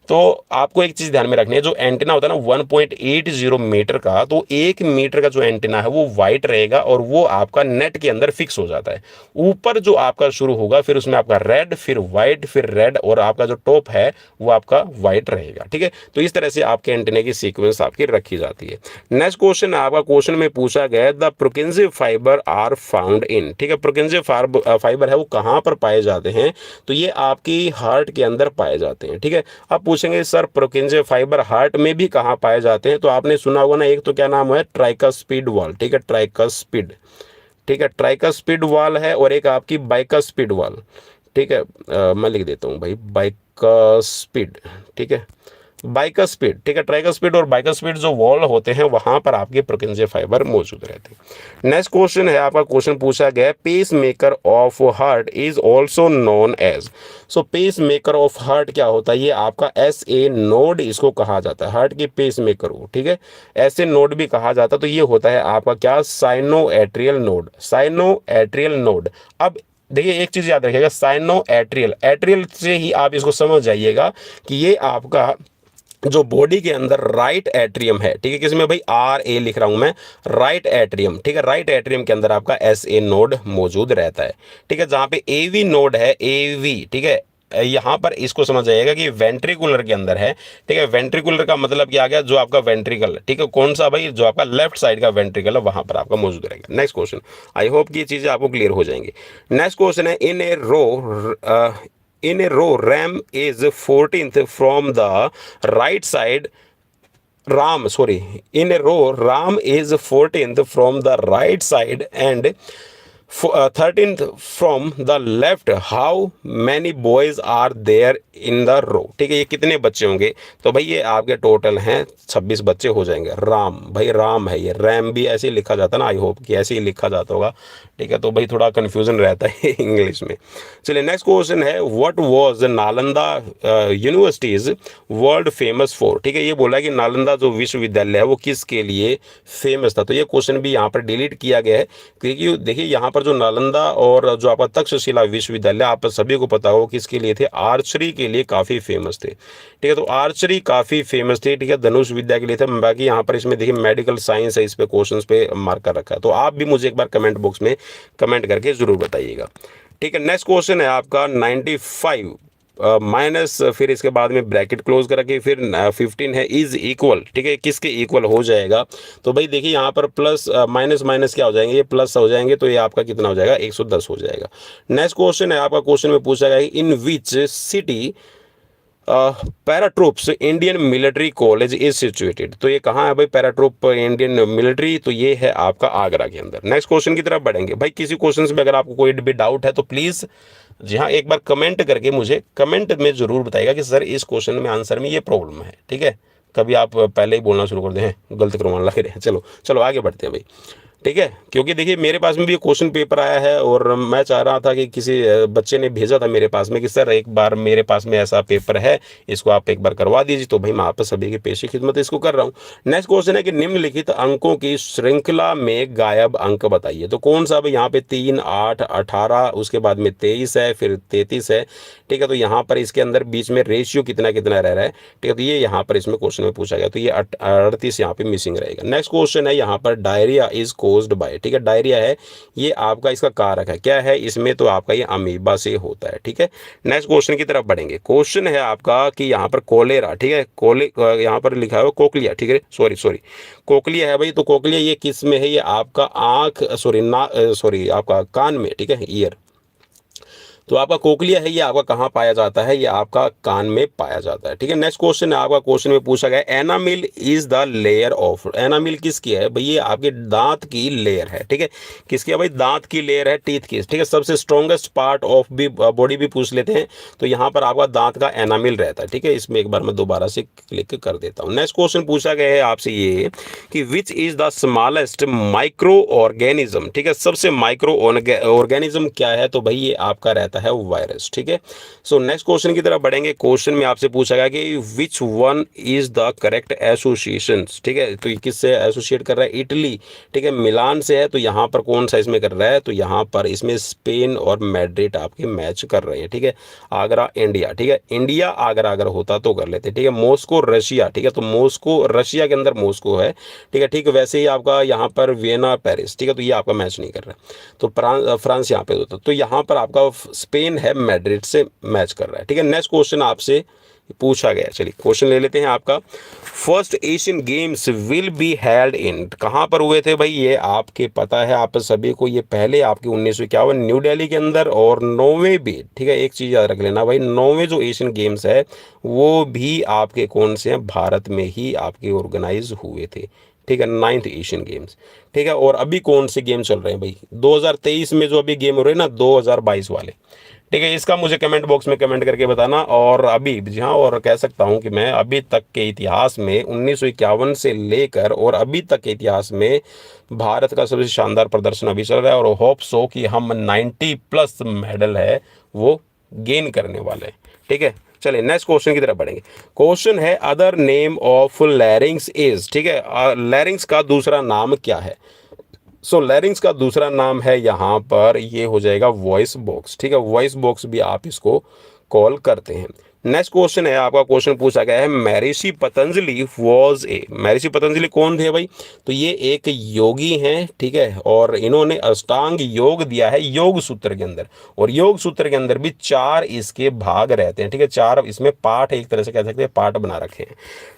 तो आपको एक चीज़ ध्यान में रखनी है, जो एंटीना होता है ना 1.80 मीटर का, तो 1 मीटर का जो एंटीना है वो वाइट रहेगा और वो आपका नेट के अंदर फिक्स हो जाता है। ऊपर जो आपका शुरू होगा फिर उसमें आपका रेड, फिर वाइट, फिर रेड, और आपका जो टॉप है वो आपका वाइट रहेगा। ठीक है, तो इस तरह से आपके एंटीने की सीक्वेंस आपकी रखी जाती है। नेक्स्ट क्वेश्चन आपका, क्वेश्चन में पूछा गया the Purkinje fibre are found in. ठीक है, प्रोकेंजिव फाइबर है वो कहाँ पर पाए जाते हैं, तो ये आपकी हार्ट के अंदर पाए जाते हैं। ठीक है, अब पूछेंगे सर प्रोकेंजिव फाइबर हार्ट में भी कहाँ पाए जाते हैं, तो आपने सुना होगा ना, एक तो क्या नाम है, ट्राइकास्पिड वॉल। ठीक है, ट्राइकास्पिड, ठीक है, ट्राइकास्पिड वॉल है, और एक आपकी बाइकास्पिड वॉल। ठीक है, मैं लिख देता हूँ भाई, बाइकास्पिड। ठीक है, बाइकास्पिड, ठीक है, ट्राइकास्पिड और बाइकास्पिड जो वॉल होते हैं वहां पर आपके प्रोकेंजिव फाइबर मौजूद रहते हैं। नेक्स्ट क्वेश्चन है आपका, क्वेश्चन पूछा गया pacemaker of heart is also known as. So pacemaker of heart क्या होता है, ये आपका एस ए नोड इसको कहा जाता है, हार्ट के पेस मेकर को। ठीक है, ऐसे नोड भी कहा जाता है, तो ये होता है आपका क्या, cyano atrial node, cyano atrial node. अब देखिए एक चीज याद रखिएगा, साइनो एट्रियल, एट्रियल से ही आप इसको समझ जाइएगा कि ये आपका जो बॉडी के अंदर राइट एट्रियम है। ठीक है, किसमें भाई, आर ए लिख रहा हूं मैं, राइट एट्रियम। ठीक है, राइट एट्रियम के अंदर आपका एस ए नोड मौजूद रहता है। ठीक है, जहां पे ए वी नोड है, ए वी, ठीक है, यहां पर इसको समझ जाइएगा कि वेंट्रिकुलर के अंदर है। ठीक है, वेंट्रिकुलर का मतलब क्या आ गया, जो आपका वेंट्रिकल, ठीक है, कौन सा भाई, जो आपका लेफ्ट साइड का वेंट्रिकल है वहां पर आपका मौजूद रहेगा। नेक्स्ट क्वेश्चन, आई होप कि ये चीजें आपको क्लियर हो जाएंगी। नेक्स्ट क्वेश्चन है, in a row ram is 14th from the right side, ram, sorry, in a row ram is 14th from the right side and 13th from the left. How many boys are there in the row? ठीक है, ये कितने बच्चे होंगे, तो भाई ये आपके टोटल हैं 26 बच्चे हो जाएंगे। राम, भाई राम है, ये रैम भी ऐसे ही लिखा जाता है ना, आई होप कि ऐसे ही लिखा जाता होगा। ठीक है, तो भाई थोड़ा कन्फ्यूजन रहता है इंग्लिश में। चलिए नेक्स्ट क्वेश्चन है, what was Nalanda universities world famous for. ठीक है, ये बोला कि नालंदा जो विश्वविद्यालय है वो किसके लिए फेमस था, तो ये क्वेश्चन भी यहाँ पर डिलीट किया गया है, क्योंकि देखिए यहाँ पर जो नालंदा और जो आपका तक्षशिला विश्वविद्यालय, आप सभी को पता हो किसके लिए थे, आर्चरी के लिए काफ़ी फेमस थे। ठीक है, तो आर्चरी काफ़ी फेमस थे। ठीक है, धनुष विद्या के लिए थे। बाकी यहाँ पर इसमें देखिए मेडिकल साइंस है, इस पे क्वेश्चन पे मार्क कर रखा है, तो आप भी मुझे एक बार कमेंट बॉक्स में कमेंट करके जरूर बताइएगा। ठीक है, नेक्स्ट क्वेश्चन है आपका 95 माइनस, फिर इसके बाद में ब्रैकेट क्लोज कर रखिए, फिर 15 है इज इक्वल। ठीक है, किसके इक्वल हो जाएगा, तो भाई देखिए यहाँ पर प्लस माइनस माइनस क्या हो जाएंगे, ये प्लस हो जाएंगे, तो ये आपका कितना हो जाएगा, 110 हो जाएगा। नेक्स्ट क्वेश्चन है आपका, क्वेश्चन में पूछा गया in which city paratroops Indian military college is situated. तो ये कहाँ है भाई, पैराट्रूप इंडियन मिलिट्री, तो ये है आपका आगरा के अंदर। नेक्स्ट क्वेश्चन की तरफ बढ़ेंगे। भाई किसी क्वेश्चन में अगर आपको कोई भी डाउट है तो प्लीज़ जी हाँ एक बार कमेंट करके मुझे कमेंट में जरूर बताइएगा कि सर इस क्वेश्चन में आंसर में ये प्रॉब्लम है। ठीक है, कभी आप पहले ही बोलना शुरू कर दें गलत करवाने लगे रहे। चलो चलो आगे बढ़ते हैं भाई। ठीक है, क्योंकि देखिए मेरे पास में भी क्वेश्चन पेपर आया है और मैं चाह रहा था कि किसी बच्चे ने भेजा था मेरे पास में कि सर एक बार मेरे पास में ऐसा पेपर है, इसको आप एक बार करवा दीजिए, तो भाई मैं आप सभी की पेशी खिदमत इसको कर रहा हूँ। नेक्स्ट क्वेश्चन है कि निम्नलिखित अंकों की श्रृंखला में गायब अंक बताइए। तो कौन सा भाई, यहाँ पे 3, 8, 18, उसके बाद में 23 है, फिर 33 है। ठीक है, तो यहाँ पर इसके अंदर बीच में रेशियो कितना कितना रह रहा है। ठीक है, तो ये यहाँ पर इसमें क्वेश्चन में पूछा गया, तो ये 38 यहाँ पे मिसिंग रहेगा। नेक्स्ट क्वेश्चन है यहाँ पर डायरिया इज कोज्ड बाय। ठीक है, डायरिया है ये आपका इसका कारक है, क्या है इसमें, तो आपका ये अमीबा से होता है। ठीक है, नेक्स्ट क्वेश्चन की तरफ बढ़ेंगे। क्वेश्चन है आपका कि यहाँ पर कोलेरा, ठीक है, यहाँ पर लिखा है कोकलिया। ठीक है, सॉरी कोकलिया है भाई, तो कोकलिया ये किस में है, ये आपका आंख, सॉरी आपका कान में। ठीक है, ईयर, तो आपका कोकलिया है ये आपका कहाँ पाया जाता है, ये आपका कान में पाया जाता है। ठीक है, नेक्स्ट क्वेश्चन है आपका, क्वेश्चन में पूछा गया enamel is the layer of. Enamel किसकी है भाई, ये आपके दांत की लेयर है। ठीक है, किसकी है भाई, दांत की लेयर है, टीथ की। ठीक है, सबसे स्ट्रॉन्गेस्ट पार्ट ऑफ भी बॉडी भी पूछ लेते हैं, तो यहाँ पर आपका दांत का एनामिल रहता है। ठीक है, इसमें एक बार मैं दोबारा से क्लिक कर देता हूँ। नेक्स्ट क्वेश्चन पूछा गया है आपसे ये कि which is the smallest micro organism. ठीक है, सबसे माइक्रो ऑर्गेनिज्म क्या है, तो भाई ये आपका रहता जाता है वायरस। ठीक है, सो नेक्स्ट क्वेश्चन की तरफ बढ़ेंगे। क्वेश्चन में आपसे पूछा गया कि which one is the correct association. ठीक है, तो ये किससे एसोसिएट कर रहा है? इटली। ठीक है, मिलान से है, तो यहाँ पर कौन सा इसमें कर रहा है? तो यहाँ पर इसमें स्पेन और मैड्रिड आपके मैच कर रहे हैं। ठीक है, आगरा इंडिया। ठीक है, इंडिया आगरा अगर होता तो कर लेते। ठीक है, मॉस्को रशिया। ठीक है, तो मॉस्को रशिया के अंदर मॉस्को है। ठीक है, ठीक वैसे ही आपका यहाँ पर वियना पेरिस। ठीक है, तो ये आपका मैच नहीं कर रहा है, तो फ्रांस यहाँ पे होता, तो यहाँ पर आपका स्पेन है मैड्रिड से मैच कर रहा है। ठीक है, नेक्स्ट क्वेश्चन आपसे पूछा गया, चलिए क्वेश्चन ले लेते हैं आपका। First Asian games will be held in, कहाँ पर हुए थे भाई? ये आपके पता है आप सभी को, ये पहले आपके 1951 न्यू दिल्ली के अंदर, और 9वें भी। ठीक है, एक चीज़ याद रख लेना भाई, 9वें जो एशियन गेम्स है वो भी आपके कौन से हैं? भारत में ही आपके ऑर्गेनाइज हुए थे। ठीक है, 9th एशियन गेम्स। ठीक है, और अभी कौन से गेम चल रहे हैं भाई? 2023 में जो अभी गेम हो रहे हैं ना, 2022 वाले। ठीक है, इसका मुझे कमेंट बॉक्स में कमेंट करके बताना। और अभी जी हाँ, और कह सकता हूँ कि मैं अभी तक के इतिहास में 1951 से लेकर और अभी तक के इतिहास में भारत का सबसे शानदार प्रदर्शन अभी चल रहा है, और होप सो कि हम 90+ मेडल है वो गेन करने वाले हैं। ठीक है, चलिए नेक्स्ट क्वेश्चन की तरफ बढ़ेंगे। क्वेश्चन है अदर नेम ऑफ लैरिंग्स इज। ठीक है, लैरिंग्स का दूसरा नाम क्या है? सो लैरिंग्स का दूसरा नाम है यहाँ पर, ये हो जाएगा वॉइस बॉक्स। ठीक है, वॉइस बॉक्स भी आप इसको कॉल करते हैं। नेक्स्ट क्वेश्चन है आपका, क्वेश्चन पूछा गया है महर्षि पतंजलि वॉज ए। महर्षि पतंजलि कौन थे भाई? तो ये एक योगी हैं। ठीक है, और इन्होंने अष्टांग योग दिया है योग सूत्र के अंदर, और योग सूत्र के अंदर भी 4 इसके भाग रहते हैं। ठीक है, 4 इसमें पार्ट, एक तरह से कह सकते हैं पार्ट बना रखे हैं।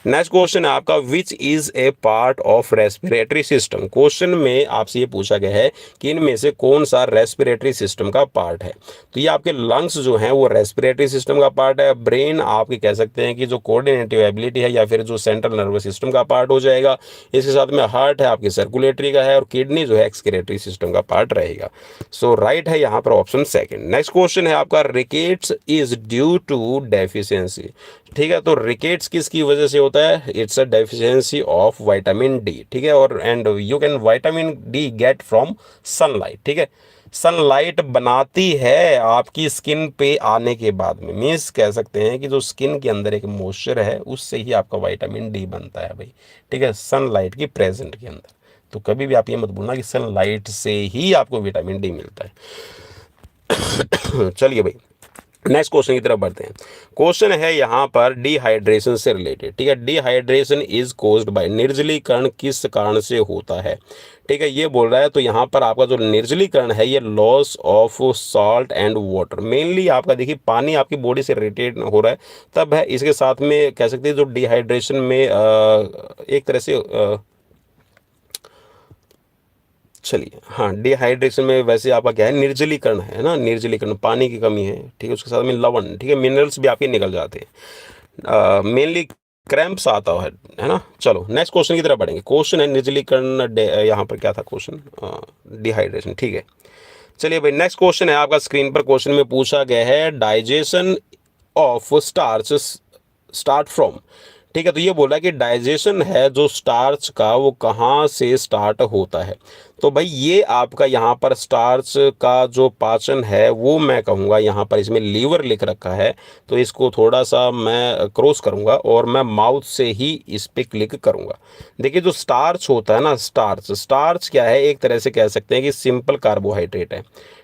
नेक्स्ट क्वेश्चन है आपका, which is a part of respiratory system. Question में आपसे ये पूछा गया है कि इनमें से कौन सा रेस्पिरेटरी सिस्टम का पार्ट है? तो ये आपके लंग्स जो हैं वो रेस्पिरेटरी सिस्टम का पार्ट है। ब्रेन आपके कह सकते हैं कि जो कोऑर्डिनेटिव एबिलिटी है या फिर जो सेंट्रल नर्वस सिस्टम का पार्ट हो जाएगा। इसके साथ में हार्ट है आपकी सर्कुलेटरी का है, और किडनी जो है एक्सक्रीटरी सिस्टम का पार्ट रहेगा। सो राइट है यहाँ पर ऑप्शन सेकंड। नेक्स्ट क्वेश्चन है आपका, rickets is due to deficiency. ठीक है, तो रिकेट्स किसकी वजह से होता है? It's a deficiency of vitamin D. ठीक है, और and you can vitamin D get from sunlight. ठीक है, सनलाइट बनाती है आपकी स्किन पे आने के बाद में, मीन्स कह सकते हैं कि जो स्किन के अंदर एक मॉइस्चर है उससे ही आपका विटामिन डी बनता है भाई। ठीक है, सनलाइट की प्रेजेंट के अंदर, तो कभी भी आप ये मत भूलना कि सनलाइट से ही आपको विटामिन डी मिलता है। चलिए भाई नेक्स्ट क्वेश्चन की तरफ बढ़ते हैं। क्वेश्चन है यहाँ पर डिहाइड्रेशन से रिलेटेड। ठीक है, डिहाइड्रेशन इज कोज्ड बाय, निर्जलीकरण किस कारण से होता है? ठीक है, ये बोल रहा है, तो यहाँ पर आपका जो निर्जलीकरण है ये loss of salt and water, mainly आपका देखिए पानी आपकी बॉडी से रिलेटेड हो रहा है तब है। इसके साथ में कह सकते हैं जो डिहाइड्रेशन में एक तरह से चलिए हाँ, डिहाइड्रेशन में वैसे आपका क्या है? निर्जलीकरण है ना, निर्जलीकरण पानी की कमी है। ठीक है, उसके साथ में लवण, ठीक है, मिनरल्स भी आपके निकल जाते हैं, मेनली क्रैम्प्स आता है ना। चलो नेक्स्ट क्वेश्चन की तरफ बढ़ेंगे। क्वेश्चन है निर्जलीकरण, यहाँ पर क्या था क्वेश्चन? डिहाइड्रेशन। ठीक है, चलिए भाई नेक्स्ट क्वेश्चन है आपका, स्क्रीन पर क्वेश्चन में पूछा गया है digestion of starch start from. ठीक है, तो ये बोला कि डाइजेशन है जो स्टार्च का वो कहाँ से स्टार्ट होता है? तो भाई ये आपका यहाँ पर स्टार्च का जो पाचन है वो मैं कहूँगा, यहाँ पर इसमें लीवर लिख रखा है तो इसको थोड़ा सा मैं क्रॉस करूँगा और मैं माउथ से ही इस पे क्लिक करूँगा। देखिए जो स्टार्च होता है ना, स्टार्च स्टार्च क्या है? एक तरह से कह सकते हैं कि सिंपल कार्बोहाइड्रेट है।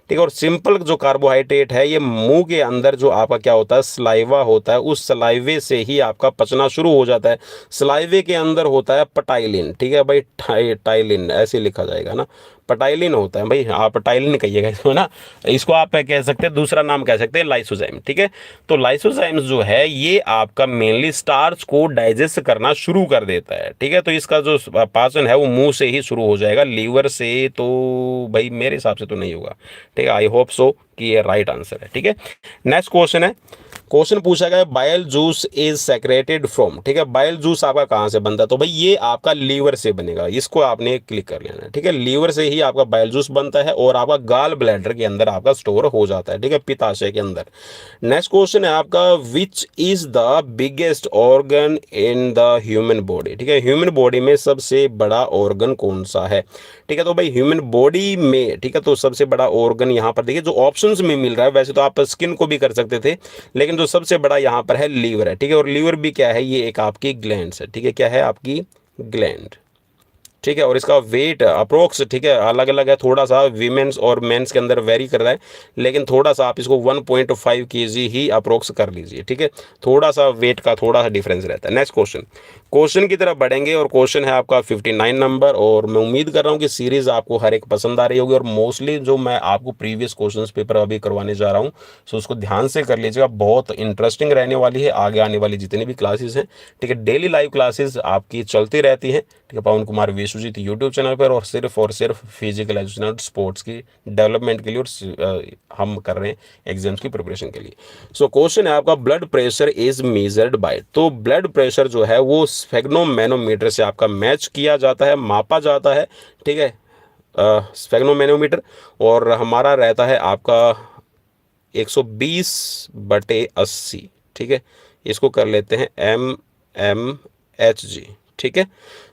ठीक है, और सिंपल जो कार्बोहाइड्रेट है ये मुंह के अंदर जो आपका क्या होता है? सलाइवा होता है, उस सलाइवे से ही आपका पचना शुरू हो जाता है। सलाइवे के अंदर होता है पटाइलिन। ठीक है भाई, टाइलिन ऐसे लिखा जाएगा ना, पटाइलिन होता है भाई, आप टाइलिन कहिएगा इसको ना। इसको आप कह सकते हैं, दूसरा नाम कह सकते हैं लाइसोजाइम। ठीक है, तो लाइसोजाइम जो है ये आपका मेनली स्टार्च को डाइजेस्ट करना शुरू कर देता है। ठीक है, तो इसका जो पाचन है वो मुंह से ही शुरू हो जाएगा, लीवर से तो भाई मेरे हिसाब से तो नहीं होगा। ठीक है, आई होप सो कि ये राइट आंसर है। ठीक है, नेक्स्ट क्वेश्चन है क्वेश्चन पूछा गया bile juice is secreted from, ठीक है, बाइल जूस आपका कहाँ से बनता है, तो भाई ये आपका लीवर से बनेगा, इसको आपने क्लिक कर लेना है, ठीक है, लीवर से ही आपका बाइल जूस बनता है और आपका गाल ब्लैडर के अंदर आपका स्टोर हो जाता है, ठीक है, पित्ताशय के अंदर। नेक्स्ट क्वेश्चन है आपका which is the biggest organ in the human body, ठीक है, ह्यूमन बॉडी में सबसे बड़ा ऑर्गन कौन सा है, ठीक है, तो भाई ह्यूमन बॉडी में, ठीक है, तो सबसे बड़ा ऑर्गन यहाँ पर देखिए जो ऑप्शंस में मिल रहा है, वैसे तो आप स्किन को भी कर सकते थे, लेकिन जो सबसे बड़ा यहाँ पर है लीवर है, ठीक है, और लीवर भी क्या है, ये एक आपकी ग्लैंड है, ठीक है, क्या है आपकी ग्लैंड, ठीक है, और इसका वेट अप्रोक्स, ठीक है, अलग अलग है, थोड़ा सा वीमेंस और मेंस के अंदर वेरी कर रहा है, लेकिन थोड़ा सा आप इसको 1.5 kg ही अप्रोक्स कर लीजिए, ठीक है, थोड़ा सा वेट का थोड़ा सा डिफरेंस रहता है। नेक्स्ट क्वेश्चन की तरफ बढ़ेंगे और क्वेश्चन है आपका 59 नंबर, और मैं उम्मीद कर रहा हूँ कि सीरीज आपको हर एक पसंद आ रही होगी, और मोस्टली जो मैं आपको प्रीवियस क्वेश्चन पेपर अभी करवाने जा रहा हूँ, सो उसको ध्यान से कर लीजिएगा, बहुत इंटरेस्टिंग रहने वाली है, आगे आने वाली जितनी भी क्लासेस हैं, ठीक है, डेली लाइव क्लासेस आपकी चलती रहती हैं, ठीक है, पवन कुमार विश्वजीत यूट्यूब चैनल पर, और सिर्फ फिजिकल एजुकेशन और स्पोर्ट्स की डेवलपमेंट के लिए, और हम कर रहे हैं एग्जाम्स की प्रिपरेशन के लिए। सो क्वेश्चन है आपका blood pressure is measured by, तो ब्लड प्रेशर जो है वो स्फेग्नोमैनोमीटर से आपका मैच किया जाता है, मापा जाता है, ठीक है, स्फेग्नोमैनोमीटर, और हमारा रहता है आपका 120/80, ठीक है, इसको कर लेते हैं mmHg, ठीक है,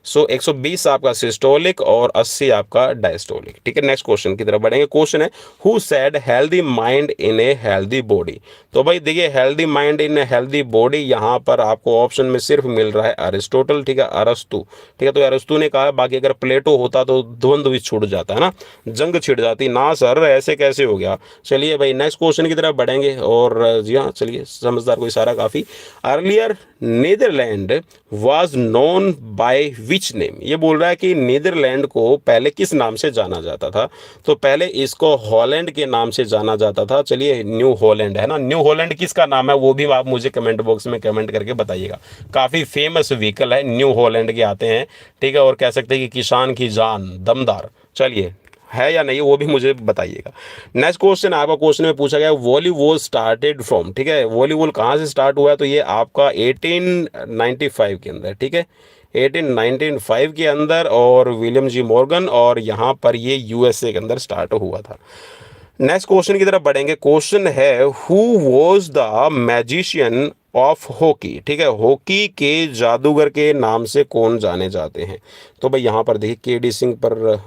सो 120 आपका सिस्टोलिक और 80 आपका डायस्टोलिक, ठीक है। नेक्स्ट क्वेश्चन की तरफ बढ़ेंगे। क्वेश्चन है who said healthy mind in a healthy body, तो भाई देखिए healthy mind in a healthy body यहाँ पर आपको ऑप्शन में सिर्फ मिल रहा है अरिस्टोटल, ठीक है, अरस्तु, ठीक है, तो अरस्तु ने कहा, बाकी अगर प्लेटो होता तो द्वंद्व भी छूट जाता है ना, जंग छिड़ जाती ना सर, ऐसे कैसे हो गया। चलिए भाई नेक्स्ट क्वेश्चन की तरफ बढ़ेंगे, और जी हाँ चलिए, समझदार को इशारा काफ़ी। Earlier Netherland was known by which name, ये बोल रहा है कि नीदरलैंड को पहले किस नाम से जाना जाता था, तो पहले इसको हॉलैंड के नाम से जाना जाता था। चलिए न्यू हॉलैंड है ना, न्यू हॉलैंड किसका नाम है वो भी आप मुझे कमेंट बॉक्स में कमेंट करके बताइएगा। काफ़ी फेमस व्हीकल है, न्यू हॉलैंड के आते हैं, ठीक है, और कह सकते हैं कि किसान की जान दमदार। चलिए है या नहीं वो भी मुझे बताइएगा। नेक्स्ट क्वेश्चन आपका क्वेश्चन में पूछा गया वॉलीबॉल स्टार्टेड फ्रॉम, ठीक है, वॉलीबॉल कहाँ से स्टार्ट हुआ है, तो ये आपका 1895 के अंदर, ठीक है, 1895 के अंदर, और विलियम जी मॉर्गन, और यहाँ पर ये यूएसए के अंदर स्टार्ट हुआ था। नेक्स्ट क्वेश्चन की तरफ बढ़ेंगे। क्वेश्चन है who was the magician of hockey, ठीक है, हॉकी के जादूगर के नाम से कौन जाने जाते हैं, तो भाई यहाँ पर देखिए केडी सिंह पर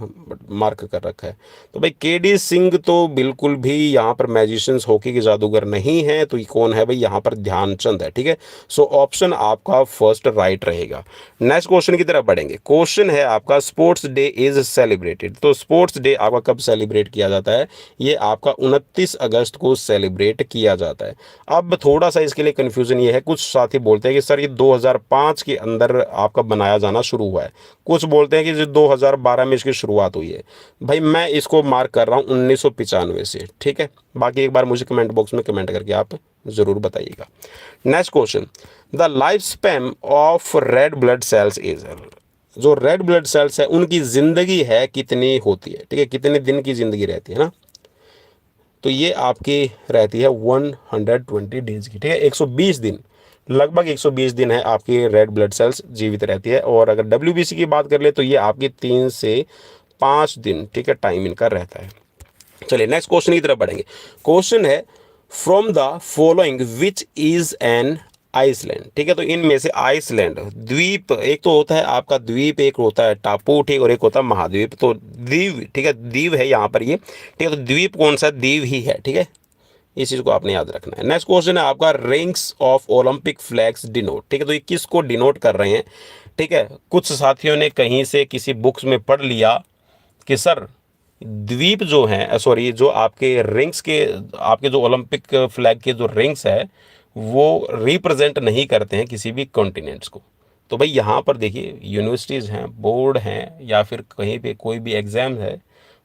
मार्क कर रखा है, तो भाई केडी सिंह तो बिल्कुल भी यहाँ पर मैजिशियंस हॉकी के जादूगर नहीं है, तो ये कौन है भाई, यहाँ पर ध्यानचंद है, ठीक है, सो ऑप्शन आपका फर्स्ट राइट रहेगा। नेक्स्ट क्वेश्चन की तरफ बढ़ेंगे। क्वेश्चन है आपका स्पोर्ट्स डे इज सेलिब्रेटेड, तो स्पोर्ट्स डे आपका कब सेलिब्रेट किया जाता है, ये आपका 29 अगस्त को सेलिब्रेट किया जाता है। अब थोड़ा सा इसके लिए कन्फ्यूजन ये है, कुछ साथी बोलते हैं कि सर ये 2005 के अंदर आपका बनाया जाना शुरू हुआ है, कुछ बोलते हैं कि 2012 में इसकी शुरुआत हुई है। भाई मैं इसको मार्क कर रहा हूँ 1995 से, ठीक है, बाकी एक बार मुझे कमेंट बॉक्स में कमेंट करके आप ज़रूर बताइएगा। Next question, the life span of red blood cells is, जो रेड ब्लड सेल्स है उनकी ज़िंदगी है कितनी होती है, ठीक है, कितने दिन की ज़िंदगी रहती है ना, तो ये आपकी रहती है 120 डेज की, ठीक है, 120 दिन, लगभग 120 दिन है आपकी रेड ब्लड सेल्स जीवित रहती है। और अगर WBC की बात कर ले तो ये आपकी 3 से 5 दिन, ठीक है, टाइम इनका रहता है। चलिए नेक्स्ट क्वेश्चन की तरफ बढ़ेंगे। क्वेश्चन है from the following which is an island, ठीक है, तो इनमें से आइसलैंड द्वीप, एक तो होता है आपका द्वीप, एक होता है टापू, ठीक, और एक होता है महाद्वीप, तो द्वीप, ठीक है, द्वीप है यहाँ पर ये, ठीक है, तो द्वीप कौन सा, द्वीप ही है, ठीक है, इस चीज़ को आपने याद रखना है। नेक्स्ट क्वेश्चन है आपका rings of Olympic flags denote, ठीक है, तो ये किसको डिनोट कर रहे हैं, ठीक है, कुछ साथियों ने कहीं से किसी बुक्स में पढ़ लिया कि सर द्वीप जो हैं, सॉरी, जो आपके रिंग्स के, आपके जो ओलंपिक फ्लैग के जो रिंग्स है वो रिप्रेजेंट नहीं करते हैं किसी भी कॉन्टिनेंट्स को। तो भाई यहाँ पर देखिए यूनिवर्सिटीज़ हैं, बोर्ड हैं, या फिर कहीं पे कोई भी एग्ज़ाम है,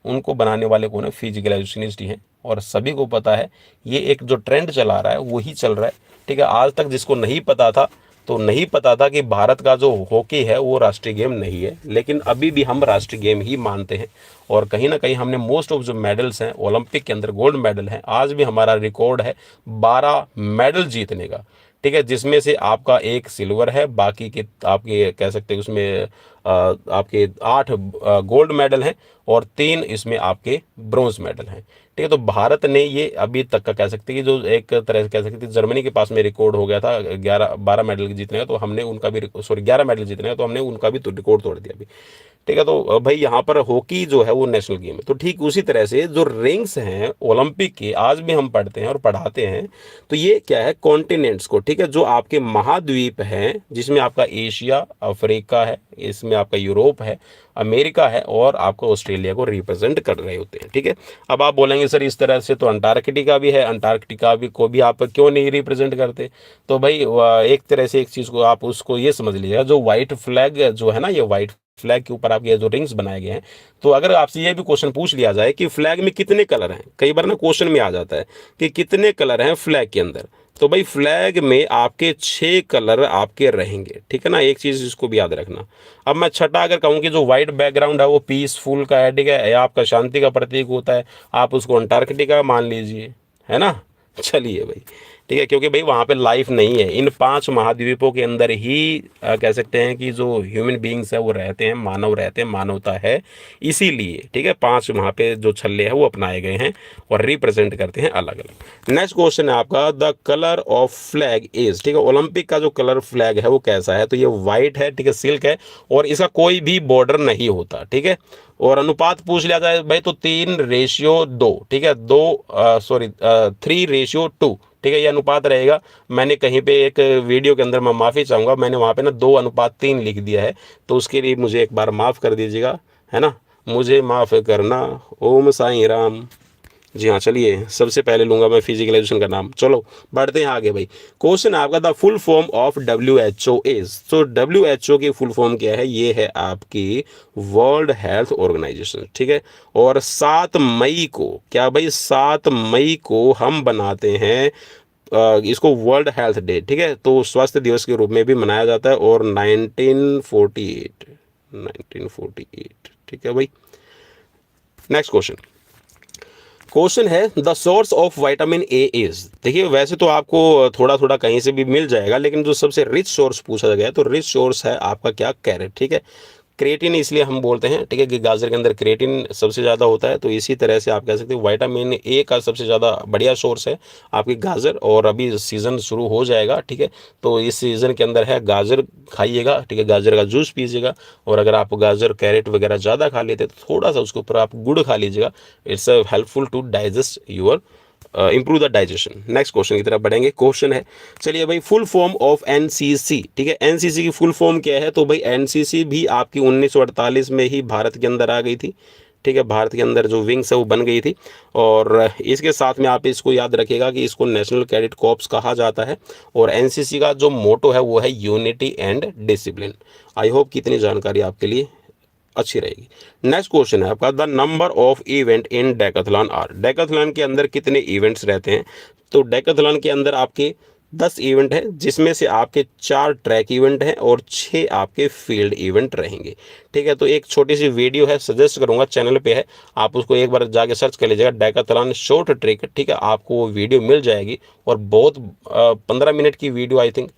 उनको बनाने वाले कौन है, फिजिकल एजुकेशनिस्ट ही हैं, और सभी को पता है ये एक जो ट्रेंड चला रहा है वही चल रहा है, ठीक है। आज तक जिसको नहीं पता था तो नहीं पता था कि भारत का जो हॉकी है वो राष्ट्रीय गेम नहीं है, लेकिन अभी भी हम राष्ट्रीय गेम ही मानते हैं। और कहीं ना कहीं हमने मोस्ट ऑफ जो मेडल्स हैं ओलंपिक के अंदर गोल्ड मेडल हैं, आज भी हमारा रिकॉर्ड है 12 मेडल जीतने का, ठीक है, जिसमें से आपका एक सिल्वर है, बाकी के आपके कह सकते हैं उसमें आपके 8 गोल्ड मेडल हैं और 3 इसमें आपके ब्रॉन्ज मेडल हैं, ठीक है। तो भारत ने ये अभी तक का कह सकते हैं कि जो एक तरह से कह सकते हैं जर्मनी के पास में रिकॉर्ड हो गया था 12 मेडल जीतने का, तो हमने उनका भी 11 मेडल जीतने का, तो हमने उनका भी तो रिकॉर्ड तोड़ दिया अभी, ठीक है। तो भाई यहाँ पर हॉकी जो है वो नेशनल गेम है। तो ठीक उसी तरह से जो रिंग्स हैं ओलंपिक के आज भी हम पढ़ते हैं और पढ़ाते हैं, तो ये क्या है कॉन्टिनेंट्स को, ठीक है, जो आपके महाद्वीप हैं जिसमें आपका एशिया, अफ्रीका है, इसमें आपका यूरोप है, अमेरिका है और आपको ऑस्ट्रेलिया को रिप्रेजेंट कर रहे होते हैं, ठीक है। अब आप बोलेंगे सर इस तरह से तो अंटार्कटिका भी है, अंटार्कटिका भी को भी आप क्यों नहीं रिप्रेजेंट करते? तो भाई एक तरह से एक चीज़ को आप उसको ये समझ लीजिएगा, जो व्हाइट फ्लैग जो है ना, ये व्हाइट फ्लैग के ऊपर आपके ये जो रिंग्स बनाए गए हैं, तो अगर आपसे ये भी क्वेश्चन पूछ लिया जाए कि फ्लैग में कितने कलर हैं, कई बार ना क्वेश्चन में आ जाता है कि कितने कलर हैं फ्लैग के अंदर, तो भाई फ्लैग में आपके 6 कलर आपके रहेंगे, ठीक है ना, एक चीज़ इसको भी याद रखना। अब मैं छठा अगर कहूँ कि जो व्हाइट बैकग्राउंड है वो पीसफुल का है, ठीक है, या आपका शांति का प्रतीक होता है, आप उसको अंटार्कटिका मान लीजिए, है ना। चलिए भाई, ठीक है, क्योंकि भाई वहाँ पे लाइफ नहीं है, इन 5 महाद्वीपों के अंदर ही कह सकते हैं कि जो ह्यूमन बींग्स है वो रहते हैं, मानव रहते हैं, मानवता है, इसीलिए, ठीक है, 5 वहाँ पे जो छल्ले हैं वो अपनाए गए हैं और रिप्रेजेंट करते हैं अलग अलग। नेक्स्ट क्वेश्चन है आपका, the colour of flag is, ठीक है, ओलंपिक का जो कलर फ्लैग है वो कैसा है? तो ये व्हाइट है, ठीक है, सिल्क है और इसका कोई भी बॉर्डर नहीं होता, ठीक है। और अनुपात पूछ लिया जाए भाई तो 3:2, ठीक है, 3:2, ठीक है, ये अनुपात रहेगा। मैंने कहीं पे एक वीडियो के अंदर मैं माफ़ी चाहूँगा, मैंने वहाँ पे ना 2:3 लिख दिया है, तो उसके लिए मुझे एक बार माफ़ कर दीजिएगा, है ना, मुझे माफ़ करना। ओम साईं राम। जी हाँ, चलिए सबसे पहले लूंगा मैं फिजिकल एजुकेशन का नाम। चलो बढ़ते हैं आगे भाई। क्वेश्चन आपका, the full form of WHO is, तो WHO की फुल फॉर्म क्या है? ये है आपकी वर्ल्ड हेल्थ ऑर्गेनाइजेशन, ठीक है। और 7 मई को, क्या भाई 7 मई को हम बनाते हैं इसको वर्ल्ड हेल्थ डे, ठीक है, तो स्वास्थ्य दिवस के रूप में भी मनाया जाता है। और 1948, ठीक है भाई। नेक्स्ट क्वेश्चन है, the source of vitamin A is, देखिए वैसे तो आपको थोड़ा थोड़ा कहीं से भी मिल जाएगा, लेकिन जो सबसे रिच सोर्स पूछा गया है तो रिच सोर्स है आपका क्या? कैरेट, ठीक है। क्रिएटिन इसलिए हम बोलते हैं, ठीक है, कि गाजर के अंदर क्रिएटिन सबसे ज़्यादा होता है, तो इसी तरह से आप कह सकते हैं विटामिन ए का सबसे ज़्यादा बढ़िया सोर्स है आपकी गाजर। और अभी सीज़न शुरू हो जाएगा, ठीक है, तो इस सीज़न के अंदर है गाजर खाइएगा, ठीक है, गाजर का जूस पीजिएगा। और अगर आप गाजर कैरेट वगैरह ज़्यादा खा लेते हैं तो थोड़ा सा उसके ऊपर आप गुड़ खा लीजिएगा, it's helpful to digest your improve the digestion. Next question की तरफ बढ़ेंगे। क्वेश्चन है, चलिए भाई, फुल फॉर्म ऑफ एनसीसी, ठीक है, एनसीसी की फुल फॉर्म क्या है? तो भाई एनसीसी भी आपकी 1948 में ही भारत के अंदर आ गई थी, ठीक है, भारत के अंदर जो विंग्स है वो बन गई थी। और इसके साथ में आप इसको याद रखिएगा कि इसको नेशनल कैडेट कॉर्प्स कहा जाता है। और एनसीसी का जो मोटो है वो है unity and discipline. I hope कि इतनी जानकारी आपके लिए अच्छी रहेगी। नेक्स्ट क्वेश्चन है आपका, the number of event in decathlon are, decathlon के अंदर कितने इवेंट्स रहते हैं? तो डेकाथलॉन के अंदर आपके 10 इवेंट हैं, जिसमें से आपके 4 ट्रैक इवेंट हैं और 6 आपके फील्ड इवेंट रहेंगे, ठीक है। तो एक छोटी सी वीडियो है, सजेस्ट करूंगा, चैनल पे है, आप उसको एक बार जाके सर्च कर लीजिएगा, डेकाथलॉन शॉर्ट ट्रिक, ठीक है, आपको वो वीडियो मिल जाएगी। और बहुत 15 मिनट की वीडियो आई थिंक,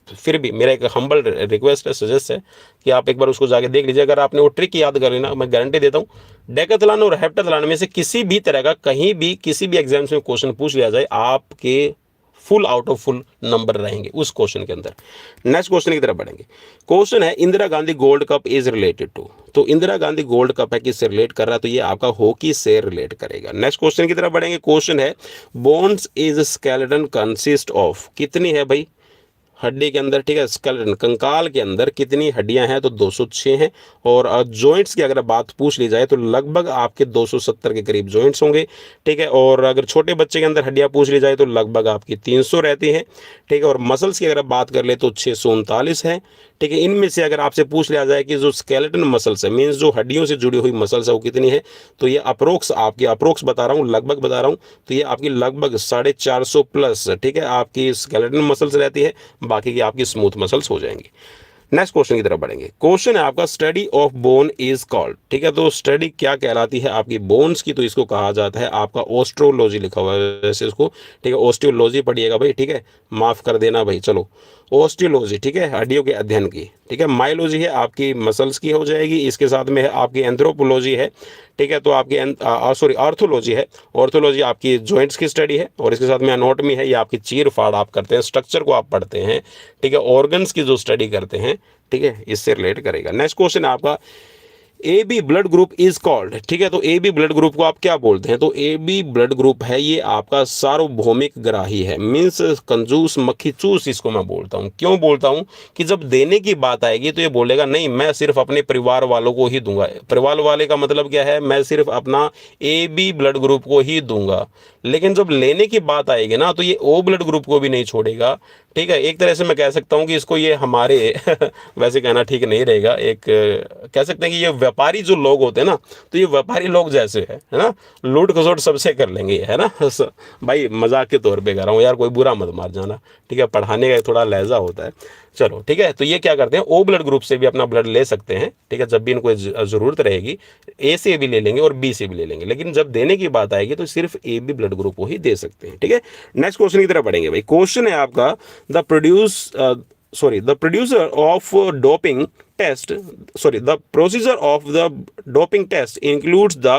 फिर भी मेरा एक हम्बल रिक्वेस्ट है, सजेस्ट है कि आप एक बार उसको जाके देख लीजिए। अगर आपने वो ट्रिक याद कर लेना, मैं गारंटी देता हूँ डेकाथलॉन और हेप्टाथलॉन में से किसी भी तरह का कहीं भी किसी भी एग्जाम्स में क्वेश्चन पूछ लिया जाए, आपके full out of full number रहेंगे उस क्वेश्चन के अंदर। नेक्स्ट क्वेश्चन की तरफ बढ़ेंगे। क्वेश्चन है, Indira Gandhi gold cup is related to, तो इंदिरा गांधी गोल्ड कप है किससे रिलेट कर रहा है? तो ये आपका हॉकी से रिलेट करेगा। नेक्स्ट क्वेश्चन की तरफ बढ़ेंगे। क्वेश्चन है, bones is skeleton consist of, कितनी है भाई हड्डी के अंदर, ठीक है, स्केलेटन कंकाल के अंदर कितनी हड्डियां हैं? तो 206 हैं। और जॉइंट्स की अगर बात पूछ ली जाए तो लगभग आपके 270 के करीब जॉइंट्स होंगे, ठीक है। और अगर छोटे बच्चे के अंदर हड्डियां पूछ ली जाए तो लगभग आपकी 300 रहती हैं, ठीक है। और मसल्स की अगर बात कर ले तो 639 है, ठीक है। इनमें से अगर आपसे पूछ लिया जाए कि जो स्केलेटन मसल्स है, मीन्स जो हड्डियों से जुड़ी हुई मसल्स है, वो कितनी है? तो ये अप्रोक्स बता रहा हूँ, लगभग बता रहा हूँ, तो ये आपकी लगभग 450 प्लस, ठीक है, आपकी स्केलेटन मसल्स रहती है। बाकी की आपकी स्मूथ मसल्स हो जाएंगी। नेक्स्ट क्वेश्चन की तरफ बढ़ेंगे। क्वेश्चन है आपका study of bone is called, ठीक है। तो स्टडी क्या कहलाती है आपकी बोन्स की, तो इसको कहा जाता है आपका ऑस्ट्रोलॉजी, लिखा हुआ है वैसे इसको, ठीक है। ऑस्टियोलॉजी पढ़िएगा भाई, ठीक है, माफ कर देना भाई। चलो ऑस्टियोलॉजी, ठीक है, हड्डियों के अध्ययन की, ठीक है। मायोलॉजी है आपकी मसल्स की हो जाएगी, इसके साथ में है आपकी एंथ्रोपोलॉजी है, ठीक है। तो आपकी सॉरी आर्थोलॉजी है, ऑर्थोलॉजी आपकी जॉइंट्स की स्टडी है, और इसके साथ में एनाटॉमी है, ये आपकी चीर फाड़ आप करते हैं, स्ट्रक्चर को आप पढ़ते हैं, ठीक है। ऑर्गन्स की जो स्टडी करते हैं, ठीक है, इससे रिलेट करेगा। नेक्स्ट क्वेश्चन है आपका A B blood group is called, ठीक है। तो ए बी ब्लड ग्रुप को आप क्या बोलते हैं, तो ए बी ब्लड ग्रुप है ये आपका सार्वभौमिक ग्राही है, मीन्स कंजूस मक्खी चूस इसको मैं बोलता हूँ। क्यों बोलता हूँ कि जब देने की बात आएगी तो ये बोलेगा नहीं मैं सिर्फ अपने परिवार वालों को ही दूंगा। परिवार वाले का मतलब क्या है, मैं सिर्फ अपना ए बी ब्लड ग्रुप को ही दूंगा। लेकिन जब लेने की बात आएगी ना तो ये ओ ब्लड ग्रुप को भी नहीं छोड़ेगा, ठीक है। एक तरह से मैं कह सकता हूँ कि इसको ये हमारे वैसे कहना ठीक नहीं रहेगा, एक कह सकते हैं कि ये व्यापारी जो लोग होते हैं ना, तो ये व्यापारी लोग जैसे है ना, लूट खसोट सबसे कर लेंगे, है ना। भाई मजाक के तौर पे कर रहा हूँ यार, कोई बुरा मत मार जाना, ठीक है। पढ़ाने का थोड़ा लहजा होता है। चलो ठीक है, तो ये क्या करते हैं, ओ ब्लड ग्रुप से भी अपना ब्लड ले सकते हैं, ठीक है। जब भी इनको जरूरत रहेगी ए से भी ले लेंगे और बी से भी ले लेंगे, लेकिन जब देने की बात आएगी तो सिर्फ ए बी ब्लड ग्रुप को ही दे सकते हैं, ठीक है। नेक्स्ट क्वेश्चन की तरफ बढ़ेंगे भाई। क्वेश्चन है आपका the producer of doping test sorry the procedure of the doping test includes the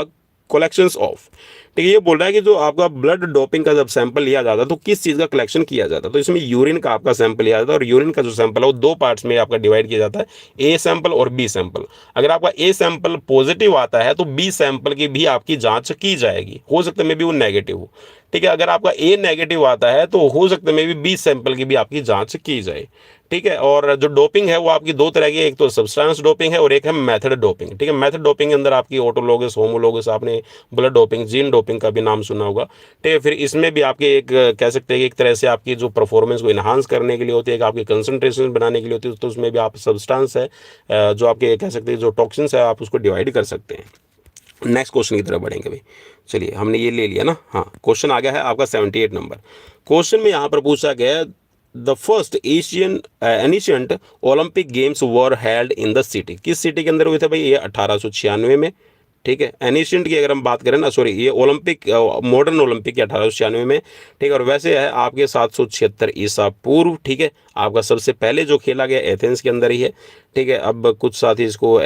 collections of, ठीक है। ये बोल रहा है कि जो आपका ब्लड डोपिंग का जब सैंपल लिया जाता है तो किस चीज़ का कलेक्शन किया जाता है, तो इसमें यूरिन का आपका सैंपल लिया जाता है, और यूरिन का जो सैंपल है वो दो पार्ट्स में आपका डिवाइड किया जाता है, ए सैंपल और बी सैंपल। अगर आपका ए सैंपल पॉजिटिव आता है तो बी सैंपल की भी आपकी जांच की जाएगी, हो सकता है मे बी वो नेगेटिव हो, ठीक है। अगर आपका ए नेगेटिव आता है तो हो सकता है मे बी बी सैंपल की भी आपकी जांच की जाए, ठीक है। और जो डोपिंग है वो आपकी दो तरह की है, एक तो सब्सटेंस डोपिंग है और एक है मेथड डोपिंग, ठीक है। मेथड डोपिंग के अंदर आपकी ऑटोलोगस, होमोलोगस, आपने ब्लड डोपिंग, जीन डोपिंग का भी नाम सुना होगा, ठीक है। फिर इसमें भी आपके एक कह सकते हैं कि एक तरह से आपकी जो परफॉर्मेंस को इन्हांस करने के लिए होती है, आपकी कंसंट्रेशन बनाने के लिए होती है, तो उसमें भी आप सब्सटेंस है जो आपके कह सकते हैं जो टॉक्सिन्स है आप उसको डिवाइड कर सकते हैं। नेक्स्ट क्वेश्चन की तरफ बढ़ेंगे भाई। चलिए हमने ये ले लिया ना, हाँ। क्वेश्चन आ गया है आपका 78 नंबर। क्वेश्चन में यहाँ पर पूछा गया the first ancient Olympic games were held in the city, किस सिटी के अंदर हुए थे भाई, ये 1896 में, ठीक है। एनिशियंट की अगर हम बात करें ना, सॉरी ये ओलंपिक मॉडर्न ओलंपिक 1896 में, ठीक है। और वैसे है आपके 776 ईसा पूर्व, ठीक है। आपका सबसे पहले जो खेला गया एथेंस के अंदर ही है, ठीक है। अब कुछ साथी इसको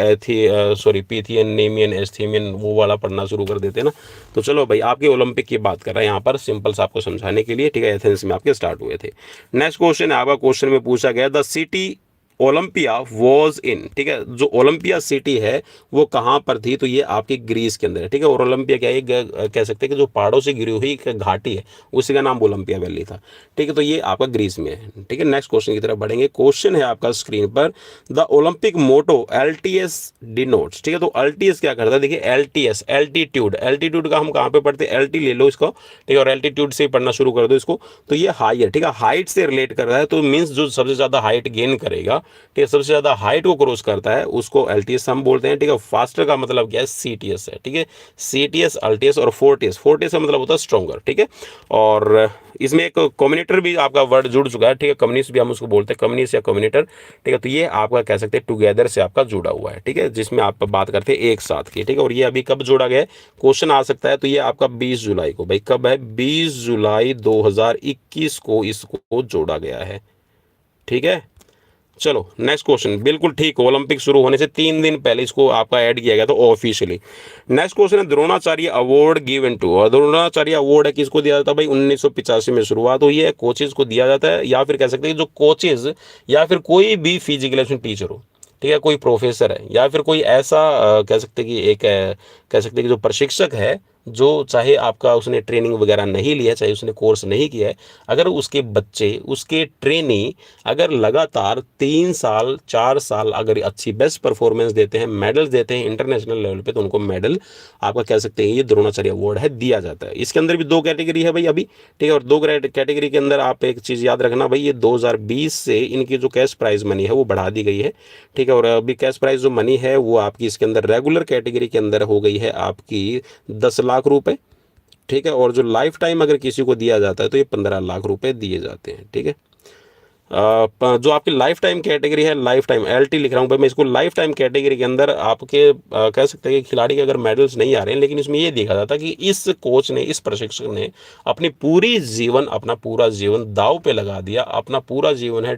पीथियन, नेमियन, एस्थीमियन वो वाला पढ़ना शुरू कर देते हैं ना। तो चलो भाई आपके ओलंपिक की बात कर रहे हैं यहाँ पर, सिंपल सा आपको समझाने के लिए, ठीक है। एथेंस में आपके स्टार्ट हुए थे। नेक्स्ट क्वेश्चन है आपका, क्वेश्चन में पूछा गया the city Olympia was in, ठीक है। जो ओलंपिया सिटी है वो कहाँ पर थी, तो ये आपकी ग्रीस के अंदर है, ठीक है। और ओलंपिया क्या है, कह सकते हैं कि जो पहाड़ों से घिरी हुई एक घाटी है, उसी का नाम ओलंपिया वैली था, ठीक है। तो ये आपका ग्रीस में है, ठीक है। नेक्स्ट क्वेश्चन की तरफ बढ़ेंगे। क्वेश्चन है आपका स्क्रीन पर the Olympic motto LTS denotes, ठीक है। तो LTS क्या करता है, देखिए LTS एल्टीट्यूड, एल्टीट्यूड का हम कहाँ पे पढ़ते हैं, LT ले लो इसको, ठीक है। और एल्टीट्यूड से पढ़ना शुरू कर दो इसको, तो ये हाई है, ठीक है। हाइट से रिलेट कर रहा है, तो मीन्स जो सबसे ज़्यादा हाइट गेन करेगा, ठीक है, सबसे ज़्यादा हाइट को क्रॉस करता है उसको LTS हम बोलते हैं, ठीक है। फास्टर का मतलब क्या है, CTS है, ठीक है। CTS, LTS और फोर्टियस, फोर्टियस का मतलब होता है स्ट्रॉन्गर, ठीक है। और इसमें एक कम्युनिटर भी आपका वर्ड जुड़ चुका है, ठीक है। कम्युनिस्ट भी हम उसको बोलते हैं, कम्युनिस्ट या कम्युनिटर, ठीक है। तो ये आपका कह सकते हैं टुगेदर से आपका जुड़ा हुआ है, ठीक है, जिसमें आप बात करते हैं एक साथ की, ठीक है। और ये अभी कब जोड़ा गया है, क्वेश्चन आ सकता है, तो ये आपका 20 जुलाई को, भाई कब है, 20 जुलाई 2021 को इसको जोड़ा गया है, ठीक है। चलो नेक्स्ट क्वेश्चन, बिल्कुल ठीक, ओलंपिक शुरू होने से 3 दिन पहले इसको आपका ऐड किया गया था ऑफिशियली। नेक्स्ट क्वेश्चन है द्रोणाचार्य अवार्ड गिवन टू, और द्रोणाचार्य अवार्ड है किसको दिया जाता है भाई, 1985 में शुरुआत हुई है, कोचेज को दिया जाता है, या फिर कह सकते हैं जो कोचेज या फिर कोई भी फिजिकल एजुकेशन टीचर हो, ठीक है, कोई प्रोफेसर है या फिर कोई ऐसा कह सकते हैं कि एक कह सकते हैं कि जो प्रशिक्षक है, जो चाहे आपका उसने ट्रेनिंग वगैरह नहीं लिया, चाहे उसने कोर्स नहीं किया है, अगर उसके बच्चे, उसके ट्रेनी अगर लगातार 3 साल 4 साल अगर अच्छी बेस्ट परफॉर्मेंस देते हैं, मेडल्स देते हैं इंटरनेशनल लेवल पे, तो उनको मेडल आपका कह सकते हैं ये द्रोणाचार्य अवार्ड है दिया जाता है। इसके अंदर भी 2 कैटेगरी है भाई अभी, ठीक है। और 2 कैटेगरी के अंदर आप एक चीज़ याद रखना भाई, ये 2020 से इनकी जो कैश प्राइज मनी है वो बढ़ा दी गई है, ठीक है। और अभी कैश प्राइज जो मनी है वो आपकी इसके अंदर रेगुलर कैटेगरी के अंदर हो गई है आपकी 10 लाख रुपए, ठीक है। और जो लाइफ टाइम अगर किसी को दिया जाता है तो ये 15 लाख रुपए दिए जाते हैं, ठीक है। जो आपकी लाइफ टाइम कैटेगरी है, लाइफ टाइम LT लिख रहा हूँ भाई मैं इसको, लाइफ टाइम कैटेगरी के अंदर आपके कह सकते हैं कि खिलाड़ी के अगर मेडल्स नहीं आ रहे हैं, लेकिन इसमें ये देखा जाता है कि इस कोच ने, इस प्रशिक्षक ने अपनी पूरी जीवन, अपना पूरा जीवन दाव पे लगा दिया, अपना पूरा जीवन है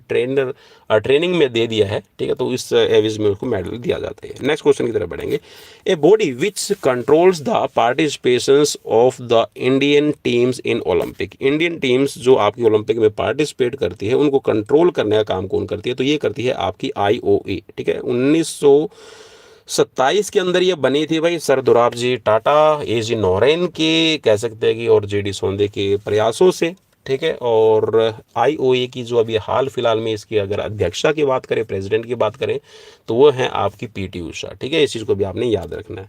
ट्रेनिंग में दे दिया है, ठीक है। तो इस एवज में उसको मेडल दिया जाता है। नेक्स्ट क्वेश्चन की तरफ बढ़ेंगे। A body which controls the participations of the Indian teams in Olympic. Indian teams जो आपकी ओलंपिक में पार्टिसिपेट करती है उनको कंट्रोल करने का काम कौन करती है? तो ये करती है आपकी IOA, ठीक है। 1927 के अंदर ये बनी थी भाई, सर दोराबजी टाटा, AG नोरेन के कह सकते हैं कि और JD सोंदे के प्रयासों से, ठीक है। और IOA की जो अभी हाल फिलहाल में इसकी अगर अध्यक्षा की बात करें, प्रेसिडेंट की बात करें, तो वो है आपकी PT उषा, ठीक है। इस चीज़ को भी आपने याद रखना है।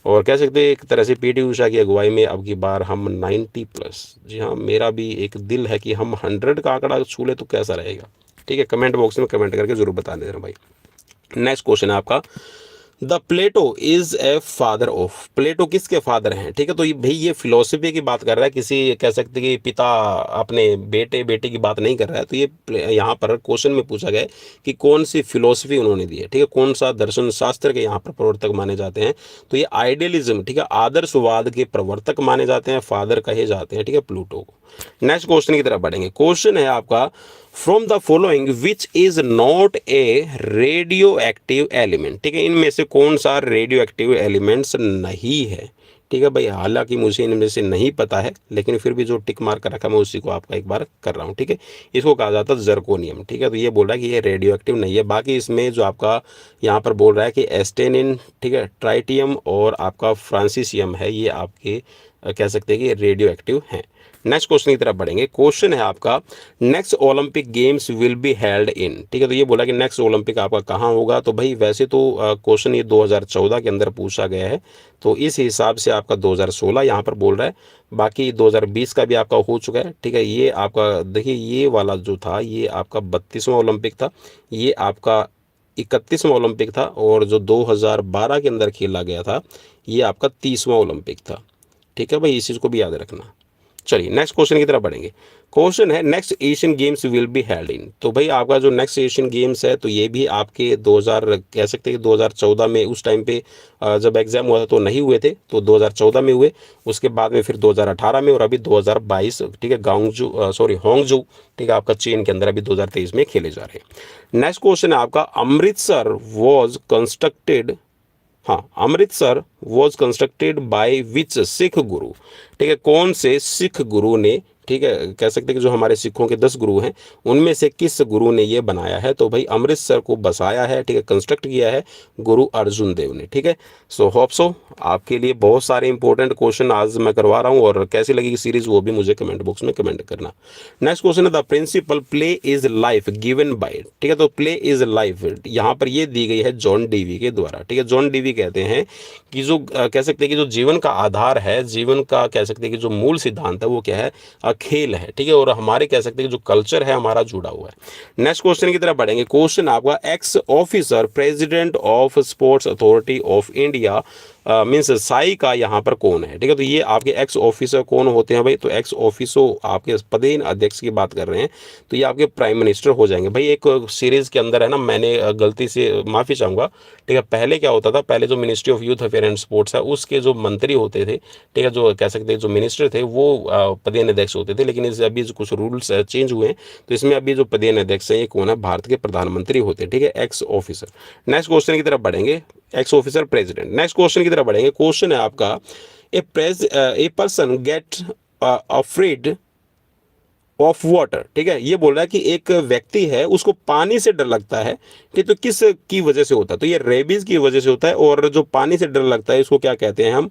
और कह सकते हैं एक तरह से PT उषा की अगुवाई में अब की बार हम 90+, जी हाँ, मेरा भी एक दिल है कि हम 100 का आंकड़ा छू ले तो कैसा रहेगा, ठीक है। कमेंट बॉक्स में कमेंट करके जरूर बता देना भाई। नेक्स्ट क्वेश्चन है आपका, the Plato is a father of. Plato किसके फादर हैं? ठीक है। तो ये भाई ये फिलोसफी की बात कर रहा है, किसी कह सकते कि पिता अपने बेटे बेटे की बात नहीं कर रहा है। तो ये यहाँ पर क्वेश्चन में पूछा गया है कि कौन सी फिलोसफी उन्होंने दी है, ठीक है, कौन सा दर्शन शास्त्र के यहाँ पर प्रवर्तक माने जाते हैं? तो ये आइडियलिज्म, ठीक है, आदर्शवाद के प्रवर्तक माने जाते हैं, फादर कहे जाते हैं, ठीक है, प्लूटो को। नेक्स्ट क्वेश्चन की तरफ बढ़ेंगे। क्वेश्चन है आपका, from the following which is not a radio active element. ठीक है, इनमें से कौन सा रेडियो एक्टिव एलिमेंट्स नहीं है? ठीक है भाई, हालांकि मुझे इनमें से नहीं पता है, लेकिन फिर भी जो टिक मार्क कर रखा मैं उसी को आपका एक बार कर रहा हूँ, ठीक है। इसको कहा जाता है जर्कोनियम, ठीक है। तो ये बोल रहा है कि ये रेडियो एक्टिव नहीं है। बाकी इसमें जो आपका यहाँ पर बोल रहा है कि एस्टेनिन, ठीक है, ट्राइटियम और आपका फ्रांसिसियम है, ये आपके कह सकते हैं कि रेडियो एक्टिव हैं। नेक्स्ट क्वेश्चन की तरफ बढ़ेंगे। क्वेश्चन है आपका, next Olympic games will be held in. ठीक है, तो ये बोला कि नेक्स्ट ओलंपिक आपका कहाँ होगा। तो भाई वैसे तो क्वेश्चन ये 2014 के अंदर पूछा गया है, तो इस हिसाब से आपका 2016 यहाँ पर बोल रहा है। बाकी 2020 का भी आपका हो चुका है, ठीक है। ये आपका देखिए, ये वाला जो था ये आपका 32वां ओलंपिक था, ये आपका 31वां ओलंपिक था, और जो 2012 के अंदर खेला गया था ये आपका 30वां ओलंपिक था। ठीक है भाई, इस चीज़ को भी याद रखना। चलिए नेक्स्ट क्वेश्चन की तरफ बढ़ेंगे। क्वेश्चन है, next Asian games will be held in. तो भाई आपका जो नेक्स्ट एशियन गेम्स है, तो ये भी आपके 2000 कह सकते हैं कि 2014 में, उस टाइम पे जब एग्जाम हुआ था तो नहीं हुए थे, तो 2014 में हुए, उसके बाद में फिर 2018 में, और अभी 2022, ठीक है, होंगजू, ठीक है, आपका चीन के अंदर अभी 2023 में खेले जा रहे हैं। नेक्स्ट क्वेश्चन है आपका, अमृतसर वॉज कंस्ट्रक्टेड, हाँ, Amritsar was constructed by which Sikh गुरु। ठीक है, कौन से सिख गुरु ने, ठीक है, कह सकते हैं कि जो हमारे सिखों के 10 गुरु हैं उनमें से किस गुरु ने ये बनाया है? तो भाई अमृतसर को बसाया है, ठीक है, कंस्ट्रक्ट किया है गुरु अर्जुन देव ने। ठीक है, सो होप सो आपके लिए बहुत सारे इंपॉर्टेंट क्वेश्चन आज मैं करवा रहा हूँ, और कैसी लगी सीरीज वो भी मुझे कमेंट बॉक्स में कमेंट करना। नेक्स्ट क्वेश्चन है, the principle play is life given by. ठीक है, तो प्ले इज लाइफ यहाँ पर ये दी गई है जॉन डीवी के द्वारा। ठीक है, जॉन डीवी कहते हैं कि जो कह सकते हैं कि जो जीवन का आधार है, जीवन का कह सकते हैं कि जो मूल सिद्धांत है वो क्या है? खेल है। ठीक है, और हमारे कह सकते हैं कि जो कल्चर है हमारा जुड़ा हुआ है। नेक्स्ट क्वेश्चन की तरफ बढ़ेंगे। क्वेश्चन आपका, x officer president of Sports Authority of India means Sai का यहाँ पर कौन है? ठीक है, तो ये आपके एक्स ऑफिसर कौन होते हैं भाई? तो एक्स ऑफिसो आपके पदेन अध्यक्ष की बात कर रहे हैं, तो ये आपके प्राइम मिनिस्टर हो जाएंगे। भाई एक सीरीज के अंदर है ना, मैंने गलती से माफ़ी चाहूँगा, ठीक है, पहले क्या होता था, पहले जो ministry of youth affair and sports है उसके जो मंत्री होते थे, ठीक है, जो कह सकते हैं जो मिनिस्टर थे वो पदेन अध्यक्ष होते थे, लेकिन इस अभी जो कुछ रूल्स चेंज हुए हैं, तो इसमें अभी जो पदेन अध्यक्ष हैं ये कौन है? भारत के प्रधानमंत्री होते हैं। ठीक है, एक्स ऑफिसर। नेक्स्ट क्वेश्चन की तरफ बढ़ेंगे, x officer president. Next question की तरफ बढ़ेंगे। क्वेश्चन है आपका, a person get afraid of water. ठीक है, ये बोल रहा है कि एक व्यक्ति है उसको पानी से डर लगता है, ठीक, तो किस की वजह से होता है? तो ये रेबीज की वजह से होता है। और जो पानी से डर लगता है इसको क्या कहते हैं हम?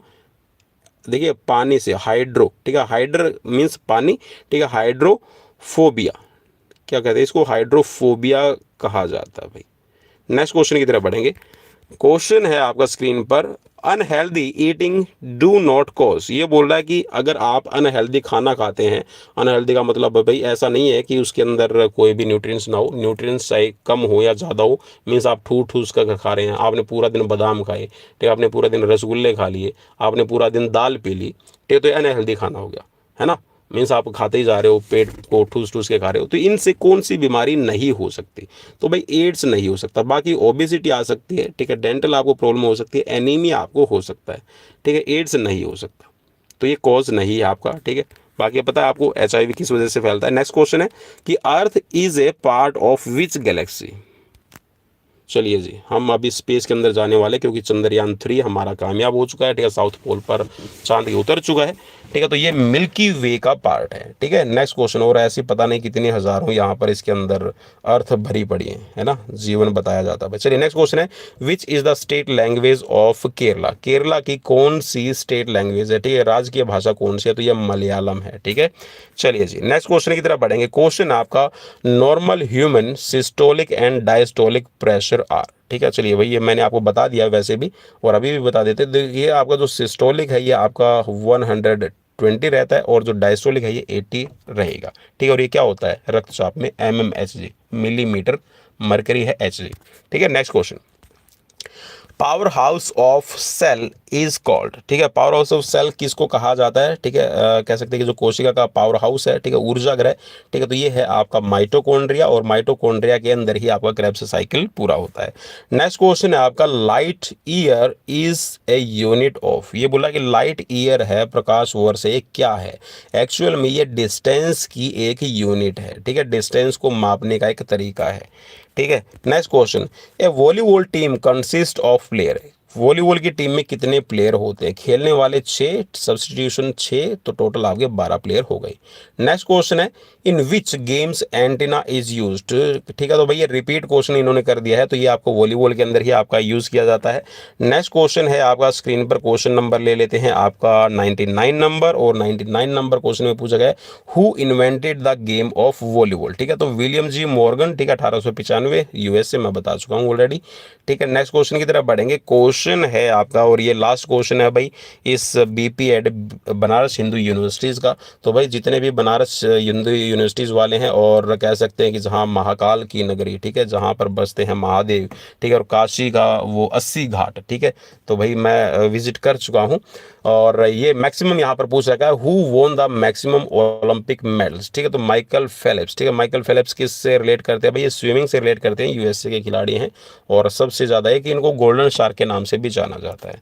देखिए, पानी से हाइड्रो, ठीक है, हाइड्र मीन्स पानी, ठीक है, हाइड्रोफोबिया क्या कहते हैं इसको? हाइड्रोफोबिया कहा जाता है भाई। नेक्स्ट क्वेश्चन की तरफ बढ़ेंगे। क्वेश्चन है आपका स्क्रीन पर, unhealthy eating do not cause. ये बोल रहा है कि अगर आप अनहेल्दी खाना खाते हैं, अनहेल्दी का मतलब भाई ऐसा नहीं है कि उसके अंदर कोई भी न्यूट्रिएंट्स ना हो, न्यूट्रिएंट्स चाहे कम हो या ज़्यादा हो, मीन्स आप ठूस कर खा रहे हैं, आपने पूरा दिन बादाम खाए, ठीक, आपने पूरा दिन रसगुल्ले खा लिए, आपने पूरा दिन दाल पी ली, ठीक, तो ये अनहेल्दी खाना हो गया, है ना। मीन्स आप खाते ही जा रहे हो, पेट को ठूस ठूस के खा रहे हो, तो इनसे कौन सी बीमारी नहीं हो सकती? तो भाई एड्स नहीं हो सकता, बाकी ओबेसिटी आ सकती है, ठीक है, डेंटल आपको प्रॉब्लम हो सकती है, एनीमिया आपको हो सकता है, ठीक है, एड्स नहीं हो सकता, तो ये कॉज नहीं है आपका, ठीक है। बाकी पता है आपको HIV किस वजह से फैलता है। नेक्स्ट क्वेश्चन है कि earth is a part of which Galaxy? चलिए जी, हम अभी स्पेस के अंदर जाने वाले, क्योंकि चंद्रयान 3 हमारा कामयाब हो चुका है, ठीक है, साउथ पोल पर चांद के उतर चुका है, ठीक है, तो ये मिल्की वे का पार्ट है, ठीक है। नेक्स्ट क्वेश्चन, और ऐसी पता नहीं कितनी हजारों यहाँ पर इसके अंदर अर्थ भरी पड़ी है ना, जीवन बताया जाता है। चलिए नेक्स्ट क्वेश्चन है, which is the state language of Kerala? Kerala की कौन सी स्टेट लैंग्वेज है, ठीक है, राजकीय भाषा कौन सी है? तो ये मलयालम है, ठीक है। चलिए जी, नेक्स्ट क्वेश्चन की तरफ बढ़ेंगे। क्वेश्चन आपका, normal human systolic and diastolic pressure are, ठीक है। चलिए भाई, ये मैंने आपको बता दिया वैसे भी, और अभी भी बता देते। ये आपका जो सिस्टोलिक है ये आपका 120 रहता है, और जो डायस्टोलिक है ये 80 रहेगा, ठीक है। और ये क्या होता है रक्तचाप में? mmHg, मिलीमीटर मरकरी है Hg, ठीक है। Next question, power house of cell is called, ठीक है, पावर हाउस ऑफ सेल किसको कहा जाता है? ठीक है, कह सकते हैं कि जो कोशिका का पावर हाउस है, ठीक है, ऊर्जा ग्रह, ठीक है, तो ये है आपका माइटोकॉन्ड्रिया, और माइटोकॉन्ड्रिया के अंदर ही आपका क्रेब्स साइकिल पूरा होता है। नेक्स्ट क्वेश्चन है आपका, light year is a unit of, ये बोला कि लाइट ईयर है प्रकाश वर्ष, ये क्या है? एक्चुअल में ये डिस्टेंस की एक यूनिट है, ठीक है, डिस्टेंस को मापने का एक तरीका है, ठीक है। Next question, A volleyball team consist of player, volleyball की टीम में कितने प्लेयर होते हैं? खेलने वाले 6, सब्स्टिट्यूशन 6, तो टोटल आपके 12 प्लेयर हो गए। नेक्स्ट क्वेश्चन है, इन विच गेम्स एंटीना इज यूज्ड, ठीक है, तो भाई ये रिपीट क्वेश्चन इन्होंने कर दिया है, तो ये आपको वॉलीबॉल के अंदर ही आपका यूज किया जाता है। नेक्स्ट क्वेश्चन है आपका, स्क्रीन पर क्वेश्चन नंबर ले लेते हैं आपका 99 नंबर, और 99 नंबर क्वेश्चन में पूछा गया who invented the game of volleyball, ठीक है, तो विलियम जी मॉर्गन, ठीक है, 1895, US से, मैं बता चुका हूँ ऑलरेडी, ठीक है। नेक्स्ट क्वेश्चन की तरफ बढ़ेंगे। क्वेश्चन है आपका, और ये लास्ट क्वेश्चन है भाई इस BP एड बनारस हिंदू यूनिवर्सिटीज़ का। तो भाई जितने भी बनारस हिंदू यूनिवर्सिटीज़ वाले हैं, और कह सकते हैं कि जहाँ महाकाल की नगरी, ठीक है, जहाँ पर बसते हैं महादेव, ठीक है, और काशी का वो 80 घाट, ठीक है, तो भाई मैं विजिट कर चुका हूँ, और ये मैक्सिमम यहाँ पर पूछ रखा है who won the maximum Olympic medals, ठीक है, तो माइकल फेलिप्स, ठीक है, माइकल फेलिप्स किससे रिलेट करते हैं? भाई ये स्विमिंग से रिलेट करते हैं, USA के खिलाड़ी हैं, और सबसे ज़्यादा है कि इनको गोल्डन शार्क के नाम से भी जाना जाता है।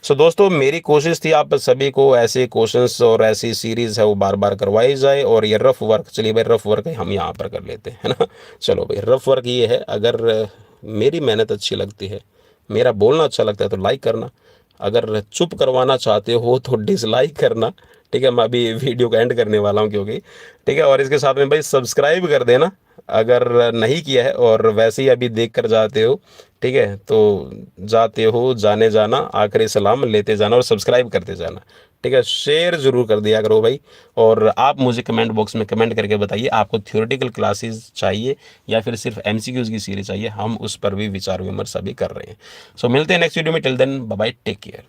सो दोस्तों, मेरी कोशिश थी आप सभी को ऐसे क्वेश्चंस और ऐसी सीरीज़ है वो बार बार करवाई जाए, और ये रफ वर्क, चलिए भाई रफ वर्क हम यहाँ पर कर लेते हैं, है ना। चलो भाई, रफ वर्क ये है, अगर मेरी मेहनत अच्छी लगती है, मेरा बोलना अच्छा लगता है तो लाइक करना, अगर चुप करवाना चाहते हो तो डिसलाइक करना, ठीक है। मैं अभी वीडियो का एंड करने वाला हूँ क्योंकि, ठीक है, और इसके साथ में भाई सब्सक्राइब कर देना अगर नहीं किया है, और वैसे ही अभी देख कर जाते हो, ठीक है, तो जाते हो जाने जाना, आखिरी सलाम लेते जाना, और सब्सक्राइब करते जाना, ठीक है, शेयर जरूर कर दिया करो भाई। और आप मुझे कमेंट बॉक्स में कमेंट करके बताइए आपको थ्योरेटिकल क्लासेस चाहिए या फिर सिर्फ MCQs की सीरीज चाहिए, हम उस पर भी विचार विमर्श अभी कर रहे हैं। सो मिलते हैं नेक्स्ट वीडियो में, till then bye bye, take care.